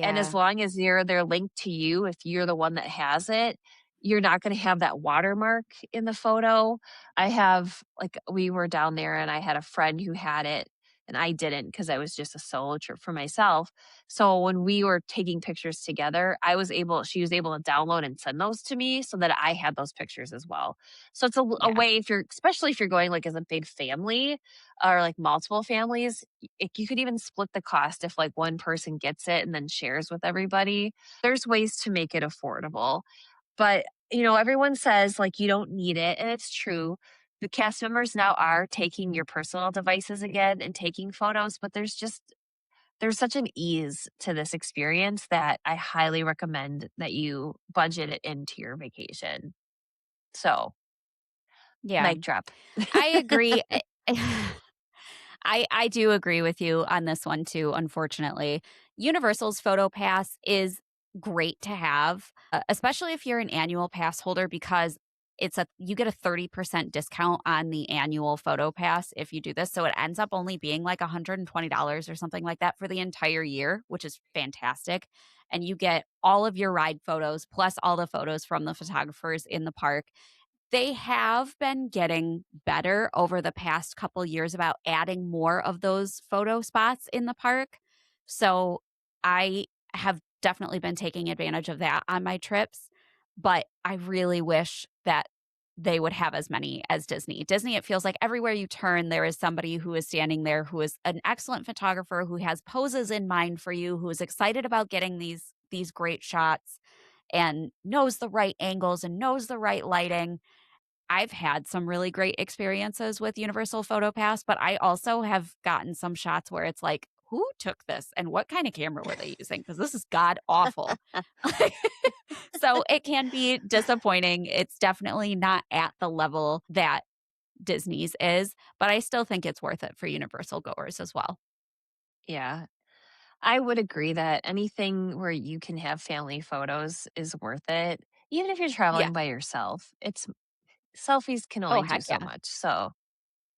And as Yeah. long as they're linked to you, if you're the one that has it, you're not going to have that watermark in the photo. I have like we were down there and I had a friend who had it and I didn't because I was just a solo trip for myself. So when we were taking pictures together, she was able to download and send those to me so that I had those pictures as well. So it's a Yeah. way if you're, especially if you're going like as a big family or like multiple families, you could even split the cost if like one person gets it and then shares with everybody. There's ways to make it affordable. But, everyone says like you don't need it, and it's true. The cast members now are taking your personal devices again and taking photos, but there's such an ease to this experience that I highly recommend that you budget it into your vacation. So, Yeah. mic drop. I agree. I do agree with you on this one too, unfortunately. Universal's Photo Pass is great to have, especially if you're an annual pass holder because you get a 30% discount on the annual photo pass if you do this. So it ends up only being like $120 or something like that for the entire year, which is fantastic. And you get all of your ride photos plus all the photos from the photographers in the park. They have been getting better over the past couple years about adding more of those photo spots in the park. So I have definitely been taking advantage of that on my trips, but I really wish that they would have as many as Disney. Disney, it feels like everywhere you turn, there is somebody who is standing there who is an excellent photographer, who has poses in mind for you, who is excited about getting these great shots and knows the right angles and knows the right lighting. I've had some really great experiences with Universal PhotoPass, but I also have gotten some shots where it's like, who took this and what kind of camera were they using? Because this is god awful. So it can be disappointing. It's definitely not at the level that Disney's is, but I still think it's worth it for Universal goers as well. Yeah. I would agree that anything where you can have family photos is worth it. Even if you're Yeah. traveling by yourself, it's selfies can Oh, only do heck so yeah. much. So,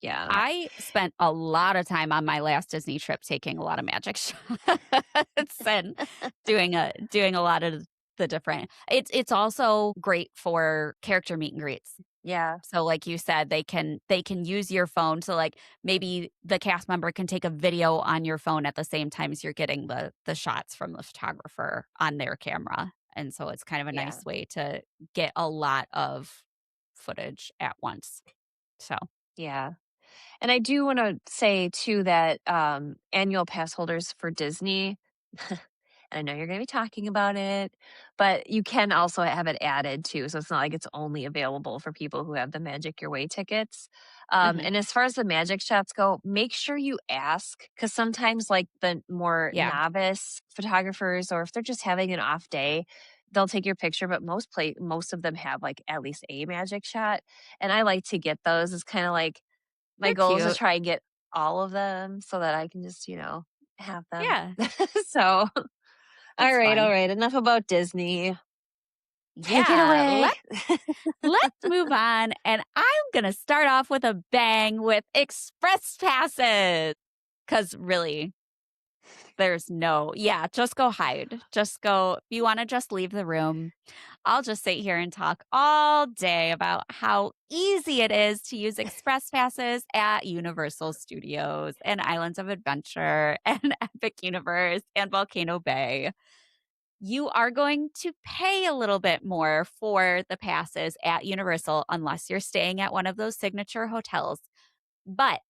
yeah. I spent a lot of time on my last Disney trip taking a lot of magic shots and doing a lot of the different it's also great for character meet and greets. Yeah. So like you said, they can use your phone. So like maybe the cast member can take a video on your phone at the same time as you're getting the shots from the photographer on their camera. And so it's kind of a Yeah. nice way to get a lot of footage at once. So Yeah. And I do want to say too that annual pass holders for Disney, I know you're going to be talking about it, but you can also have it added too. So it's not like it's only available for people who have the Magic Your Way tickets. mhm. And as far as the magic shots go, make sure you ask because sometimes, like the more Yeah. novice photographers, or if they're just having an off day, they'll take your picture. But most of them have like at least a magic shot, and I like to get those. It's kind of like my They're goal is to cute. try and get all of them so that I can just, have them. Yeah, So, it's all fun. right, enough about Disney. Take it Yeah, away. let's move on, and I'm gonna start off with a bang with express passes. Cause really, there's no yeah, just go hide. Just go if you wanna just leave the room, I'll just sit here and talk all day about how easy it is to use express passes at Universal Studios and Islands of Adventure and Epic Universe and Volcano Bay. You are going to pay a little bit more for the passes at Universal unless you're staying at one of those signature hotels. But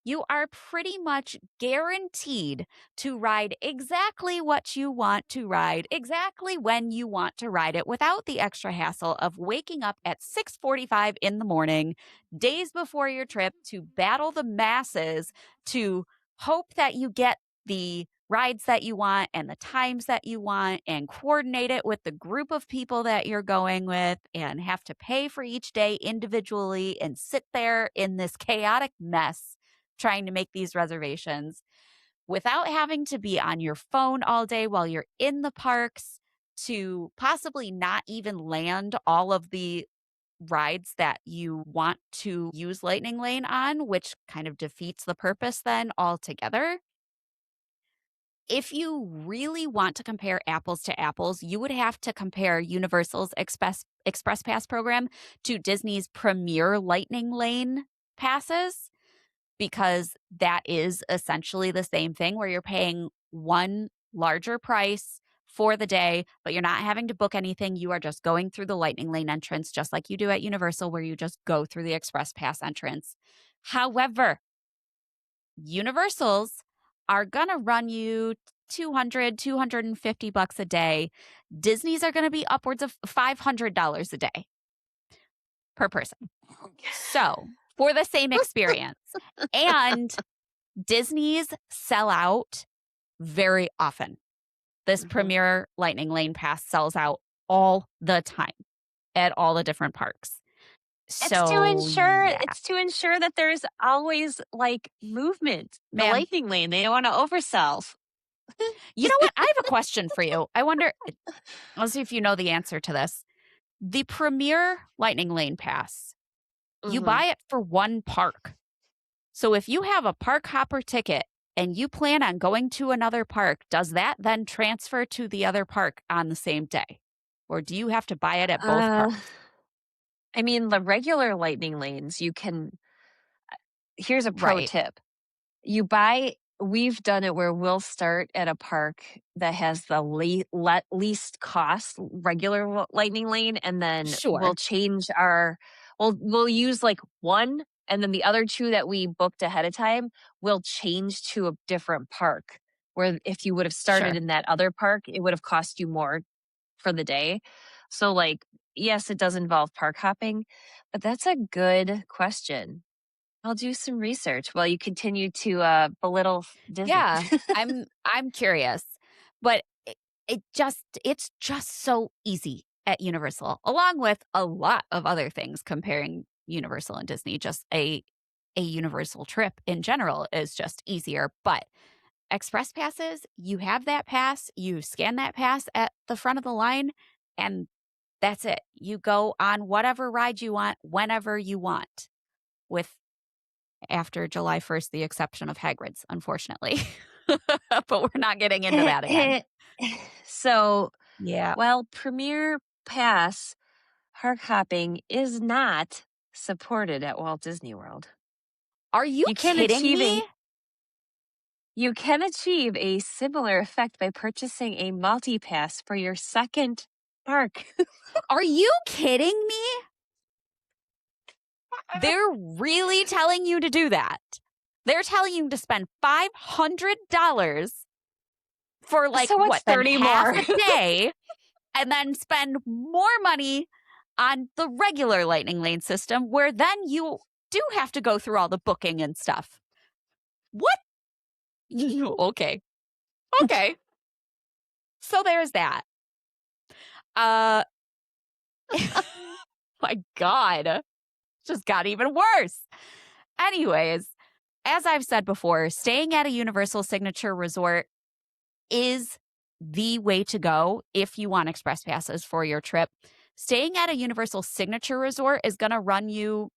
you are pretty much guaranteed to ride exactly what you want to ride, exactly when you want to ride it, without the extra hassle of waking up at 6:45 in the morning, days before your trip, to battle the masses, to hope that you get the rides that you want and the times that you want, and coordinate it with the group of people that you're going with, and have to pay for each day individually and sit there in this chaotic mess trying to make these reservations without having to be on your phone all day while you're in the parks, to possibly not even land all of the rides that you want to use Lightning Lane on, which kind of defeats the purpose then altogether. If you really want to compare apples to apples, you would have to compare Universal's Express Pass program to Disney's Premier Lightning Lane passes, because that is essentially the same thing, where you're paying one larger price for the day, but you're not having to book anything. You are just going through the Lightning Lane entrance, just like you do at Universal, where you just go through the Express Pass entrance. However, Universals are going to run you $250 a day. Disney's are going to be upwards of $500 a day per person. So, for the same experience. And Disney's sell out very often. This Premier Lightning Lane Pass sells out all the time at all the different parks. So It's to ensure that there's always like movement. The Lightning Lane, they don't want to oversell. You know what? I have a question for you. I wonder, let's see if you know the answer to this. The Premier Lightning Lane Pass, you buy it for one park. So if you have a park hopper ticket and you plan on going to another park, does that then transfer to the other park on the same day? Or do you have to buy it at both parks? I mean, the regular Lightning Lanes, you can. Here's a pro tip. We've done it where we'll start at a park that has the least cost regular Lightning Lane, and then we'll change we'll use like one, and then the other two that we booked ahead of time, we'll change to a different park, where if you would have started in that other park, it would have cost you more for the day. So like, yes, it does involve park hopping, but that's a good question. I'll do some research while you continue to belittle Disney. Yeah, I'm curious, but it's just so easy at Universal, along with a lot of other things. Comparing Universal and Disney, just a Universal trip in general is just easier. But Express passes, you have that pass, you scan that pass at the front of the line, and that's it. You go on whatever ride you want, whenever you want, with after July 1st, the exception of Hagrid's, unfortunately. But we're not getting into that again. So, yeah. Well, Premier Pass park hopping is not supported at Walt Disney World. Are you kidding me? You can achieve a similar effect by purchasing a multi-pass for your second park. Are you kidding me? They're really telling you to do that. They're telling you to spend $500 for like so what, 30 half more a day, and then spend more money on the regular Lightning Lane system, where then you do have to go through all the booking and stuff. What? Okay. So there's that. My God. Just got even worse. Anyways, as I've said before, staying at a Universal Signature Resort is the way to go if you want express passes for your trip. Staying at a Universal Signature Resort is going to run you,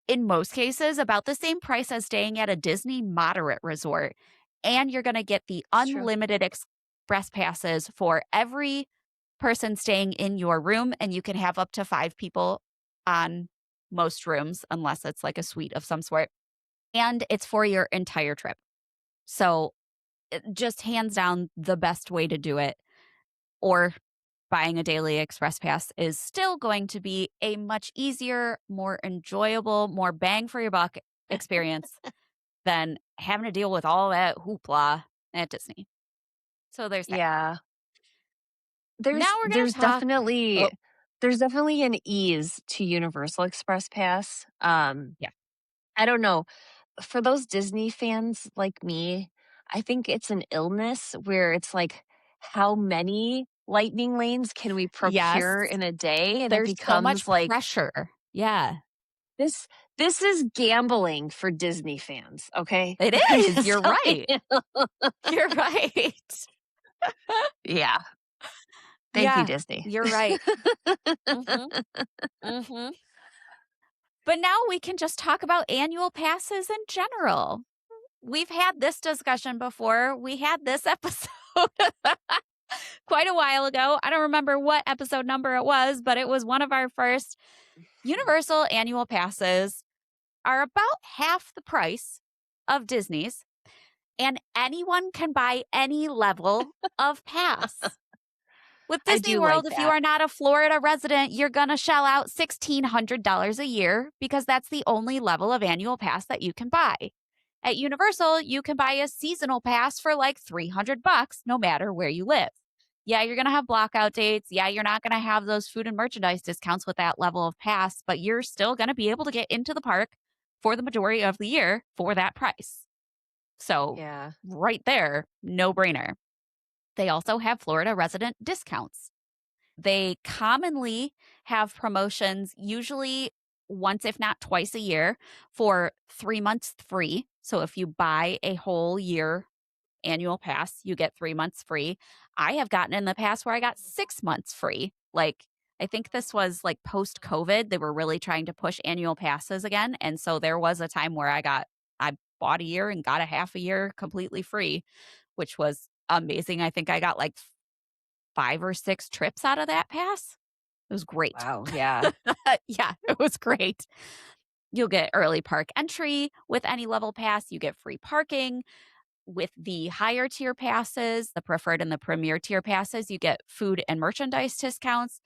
in most cases, about the same price as staying at a Disney moderate resort. And you're going to get the unlimited express passes for every person staying in your room, and you can have up to 5 people on most rooms, unless it's like a suite of some sort. And it's for your entire trip. So just hands down the best way to do it. Or buying a daily express pass is still going to be a much easier, more enjoyable, more bang for your buck experience than having to deal with all that hoopla at Disney. So there's that. Yeah. Now we're going to talk. Oh, There's definitely an ease to Universal Express Pass. yeah. I don't know. For those Disney fans like me, I think it's an illness where it's like, how many lightning lanes can we Yes. procure in a day? And it There's so much becomes like pressure. Yeah. this is gambling for Disney fans, okay? It is. You're So, right. You're right. yeah. Thank you, Yeah, Disney. you're right. Mhm. Mhm. But now we can just talk about annual passes in general. We've had this discussion before. We had this episode quite a while ago. I don't remember what episode number it was, but it was one of our first. Universal annual passes are about half the price of Disney's, and anyone can buy any level of pass. With I Disney do like World, if you that. are not a Florida resident, you're going to shell out $1,600 a year because that's the only level of annual pass that you can buy. At Universal, you can buy a seasonal pass for like $300 no matter where you live. Yeah, you're going to have blockout dates. Yeah, you're not going to have those food and merchandise discounts with that level of pass, but you're still going to be able to get into the park for the majority of the year for that price. So, Yeah. right there, no brainer. They also have Florida resident discounts. They commonly have promotions, usually once, if not twice a year, for 3 months free. So if you buy a whole year annual pass, you get 3 months free. I have gotten in the past where I got 6 months free. Like, I think this was like post COVID. They were really trying to push annual passes again. And so there was a time where I bought a year and got a half a year completely free, which was amazing. I think I got like 5 or 6 trips out of that pass. It was great. Wow. Yeah. Yeah, it was great. You'll get early park entry with any level pass. You get free parking. With the higher tier passes, the preferred and the premier tier passes, you get food and merchandise discounts.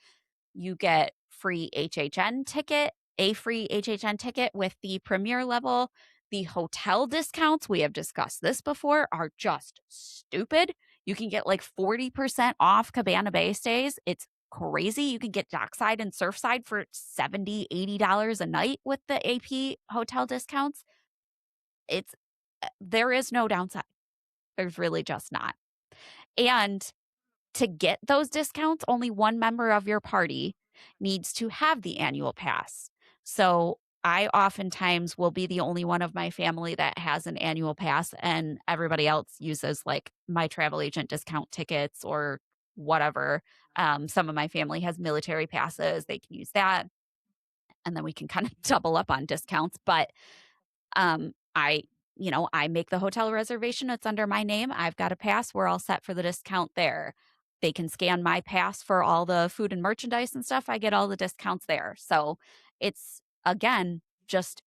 You get free HHN ticket, a free HHN ticket with the premier level. The hotel discounts, we have discussed this before, are just stupid. You can get like 40% off Cabana Bay stays. It's crazy. You can get dockside and surfside for $70, $80 a night with the AP hotel discounts. There is no downside. There's really just not. And to get those discounts, only one member of your party needs to have the annual pass. So I oftentimes will be the only one of my family that has an annual pass, and everybody else uses like my travel agent discount tickets or whatever. Some of my family has military passes. They can use that. And then we can kind of double up on discounts. But I make the hotel reservation. It's under my name. I've got a pass. We're all set for the discount there. They can scan my pass for all the food and merchandise and stuff. I get all the discounts there. So it's, again, just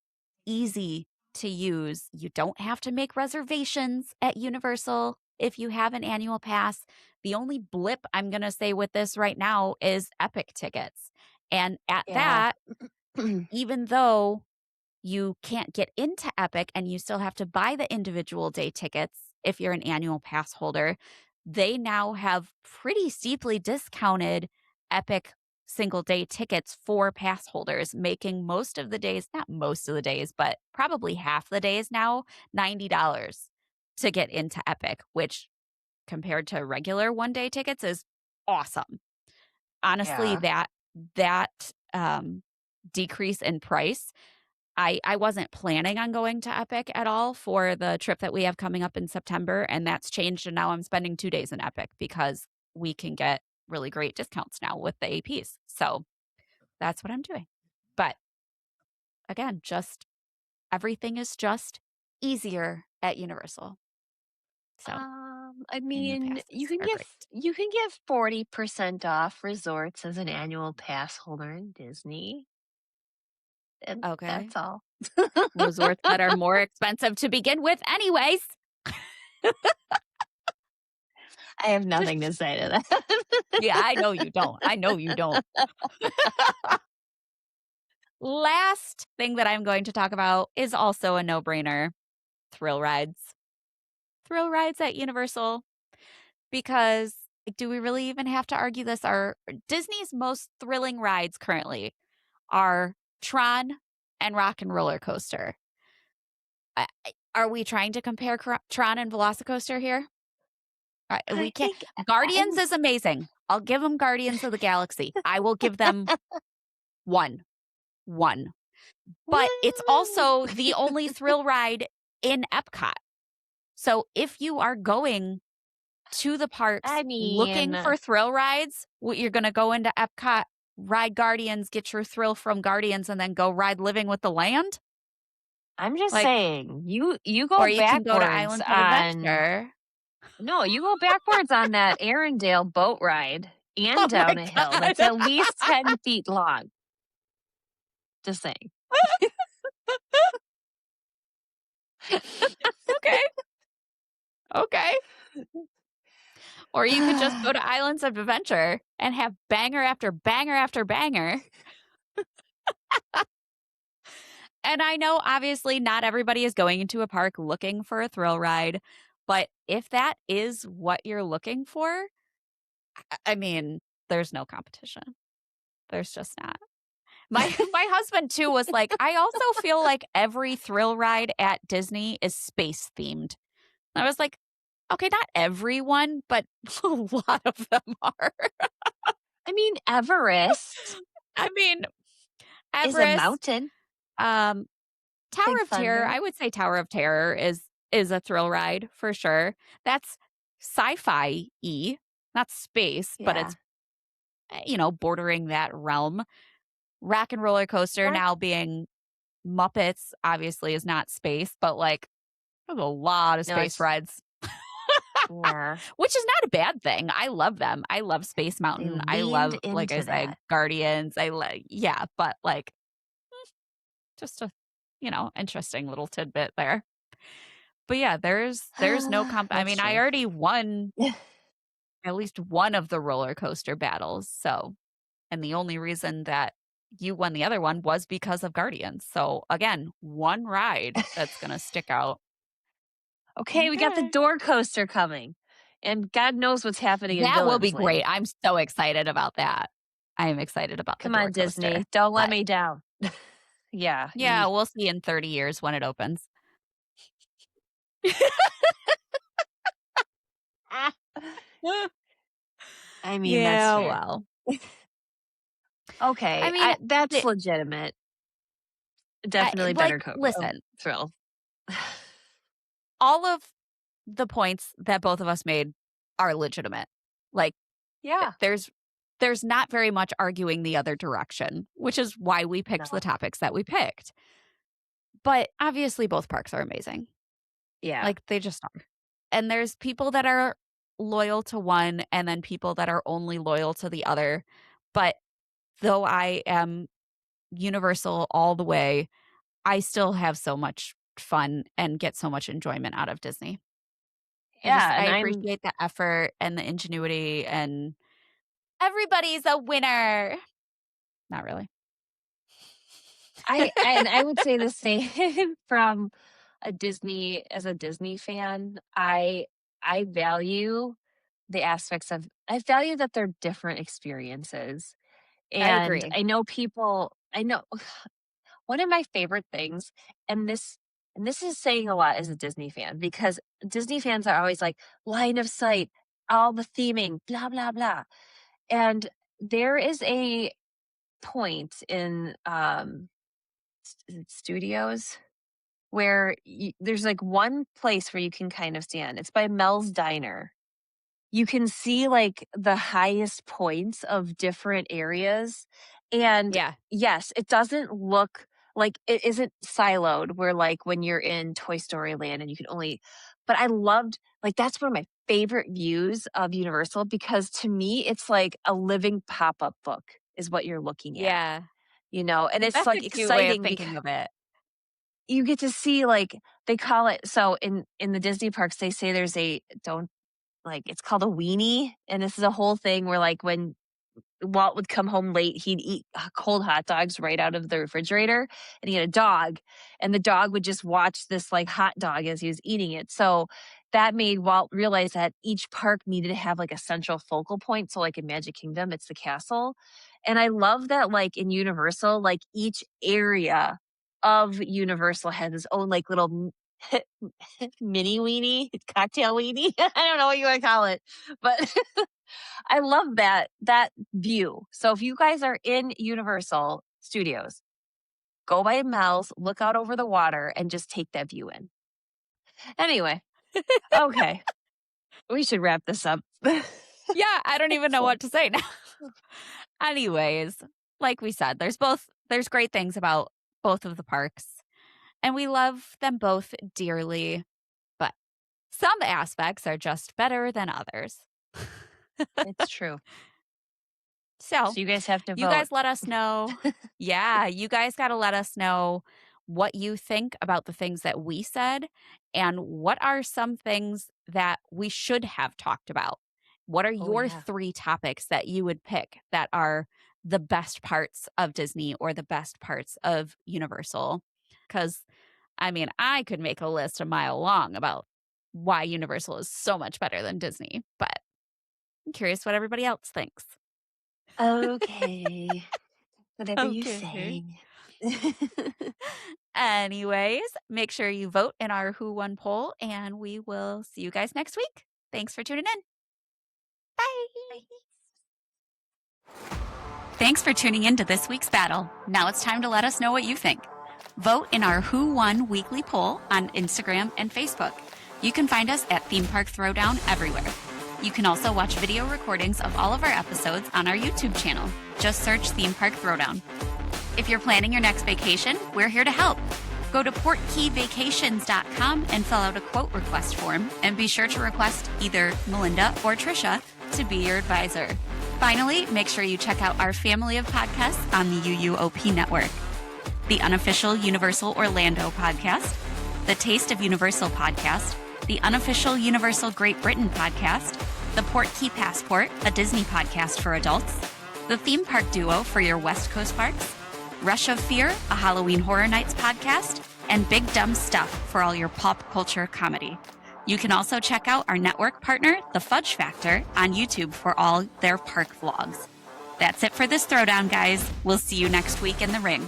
easy to use. You don't have to make reservations at Universal if you have an annual pass. The only blip I'm going to say with this right now is Epic tickets. And at Yeah. that, even though you can't get into Epic and you still have to buy the individual day tickets if you're an annual pass holder, they now have pretty steeply discounted Epic single day tickets for pass holders, making most of the days, not most of the days, but probably half the days now, $90 to get into Epic, which compared to regular one day tickets is awesome. Honestly, Yeah. that decrease in price, I wasn't planning on going to Epic at all for the trip that we have coming up in September, and that's changed, and now I'm spending 2 days in Epic because we can get really great discounts now with the APs. So that's what I'm doing. But again, just everything is just easier at Universal. So I annual mean, passes are great. you can get 40% off resorts as an annual pass holder in Disney. And Okay. that's all. Resorts that are more expensive to begin with anyways. I have nothing to say to that. Yeah, I know you don't. I know you don't. Last thing that I'm going to talk about is also a no-brainer. thrill rides. Thrill rides at Universal. Because do we really even have to argue this? Disney's most thrilling rides currently are Tron and Rock and Roller Coaster. Are we trying to compare Tron and Velocicoaster here? We I can't. think Guardians I'm is amazing. I'll give them Guardians of the Galaxy. I will give them one. But it's also the only thrill ride in Epcot. So if you are going to the parks I looking mean, for thrill rides, you're going to go into Epcot, ride Guardians, get your thrill from Guardians, and then go ride Living with the Land? I'm just Like, saying, you go or you can go to backwards Islands of on Adventure. no, you go backwards on that Arendelle boat ride Oh and my down a hill God. that's at least 10 feet long. Just saying. Okay. Okay. Or you could just go to Islands of Adventure and have banger after banger after banger. And I know obviously not everybody is going into a park looking for a thrill ride, but if that is what you're looking for, I mean, there's no competition. There's just not. My husband too was like, I also feel like every thrill ride at Disney is space themed. I was like, okay, not everyone, but a lot of them are. I mean, Everest I mean, is a Everest, mountain. um, Tower Big of Terror. Thunder. I would say Tower of Terror is a thrill ride for sure. That's sci-fi y, not space, but Yeah. it's bordering that realm. Rock and Roller Coaster Rock. now being Muppets obviously is not space, but like there's a lot of No, space it's rides, yeah. which is not a bad thing. I love them. I love Space They Mountain. I leaned love, like I into said, that. Guardians. Yeah, but like just a interesting little tidbit there. But yeah, there's no I That's mean, I true. already won at least one of the roller coaster battles. So, and the only reason that you won the other one was because of Guardians. So again, one ride that's gonna stick out. Okay, we got the Okay. door coaster coming. And God knows what's happening in That will be Villains great. Land. I'm so excited about that. I am excited about the Come door on, Disney. coaster. Don't let But me down. Yeah. yeah, we'll see in 30 years when it opens. I mean, that's Yeah, fair. well. I Okay, mean, that's the, legitimate. Definitely like, better listen, thrill. all of the points that both of us made are legitimate. Like, Yeah. there's not very much arguing the other direction, which is why we picked No. the topics that we picked. But obviously both parks are amazing. Yeah. Like they just are. And there's people that are loyal to one and then people that are only loyal to the other. But though I am Universal all the way, I still have so much fun and get so much enjoyment out of Disney. Yeah, I and appreciate the effort and the ingenuity and everybody's a winner. Not really. I would say the same from a Disney fan. I value the aspects of I value that they're different experiences. I And agree. I know one of my favorite things, and this is saying a lot as a Disney fan because Disney fans are always like line of sight, all the theming, blah blah blah. And there is a point in studios where there's like one place where you can kind of stand. It's by Mel's Diner. You can see like the highest points of different areas. And Yeah. yes, it doesn't look like it isn't siloed where like when you're in Toy Story Land and you can only, but I loved like that's one of my favorite views of Universal because to me it's like a living pop-up book is what you're looking at, Yeah. and it's That's a like cute way of exciting because thinking of it. you get to see like they call it so in the Disney parks they say there's a don't like it's called a weenie and this is a whole thing where like when Walt would come home late. He'd eat cold hot dogs right out of the refrigerator, and he had a dog, and the dog would just watch this like hot dog as he was eating it. So that made Walt realize that each park needed to have like a central focal point. So like in Magic Kingdom, it's the castle. And I love that like in Universal, like each area of Universal has its own like little mini weenie, cocktail weenie. I don't know what you want to call it, but I love that view. So if you guys are in Universal Studios, go by Mel's, look out over the water, and just take that view in. Anyway, okay, we should wrap this up. Yeah, I don't even know what to say now. Anyways, like we said, there's great things about both of the parks, and we love them both dearly, but some aspects are just better than others. It's true. So you guys have to vote. You guys let us know. Yeah, you guys got to let us know what you think about the things that we said and what are some things that we should have talked about. What are your 3 topics that you would pick that are the best parts of Disney or the best parts of Universal? Because, I mean, I could make a list a mile long about why Universal is so much better than Disney, but I'm curious what everybody else thinks. Okay. Whatever you say. Anyways, make sure you vote in our Who Won poll, and we will see you guys next week. Thanks for tuning in. Bye. Thanks for tuning in to this week's battle. Now it's time to let us know what you think. Vote in our Who Won weekly poll on Instagram and Facebook. You can find us at Theme Park Throwdown everywhere. You can also watch video recordings of all of our episodes on our YouTube channel. Just search Theme Park Throwdown. If you're planning your next vacation, we're here to help. Go to portkeyvacations.com and fill out a quote request form, and be sure to request either Melinda or Tricia to be your advisor. Finally, make sure you check out our family of podcasts on the UUOP network. The unofficial Universal Orlando podcast, the Taste of Universal podcast, the unofficial Universal Great Britain podcast, the Portkey Passport, a Disney podcast for adults, the Theme Park Duo for your West Coast parks, Rush of Fear, a Halloween Horror Nights podcast, and Big Dumb Stuff for all your pop culture comedy. You can also check out our network partner, The Fudge Factor, on YouTube for all their park vlogs. That's it for this throwdown, guys. We'll see you next week in the ring.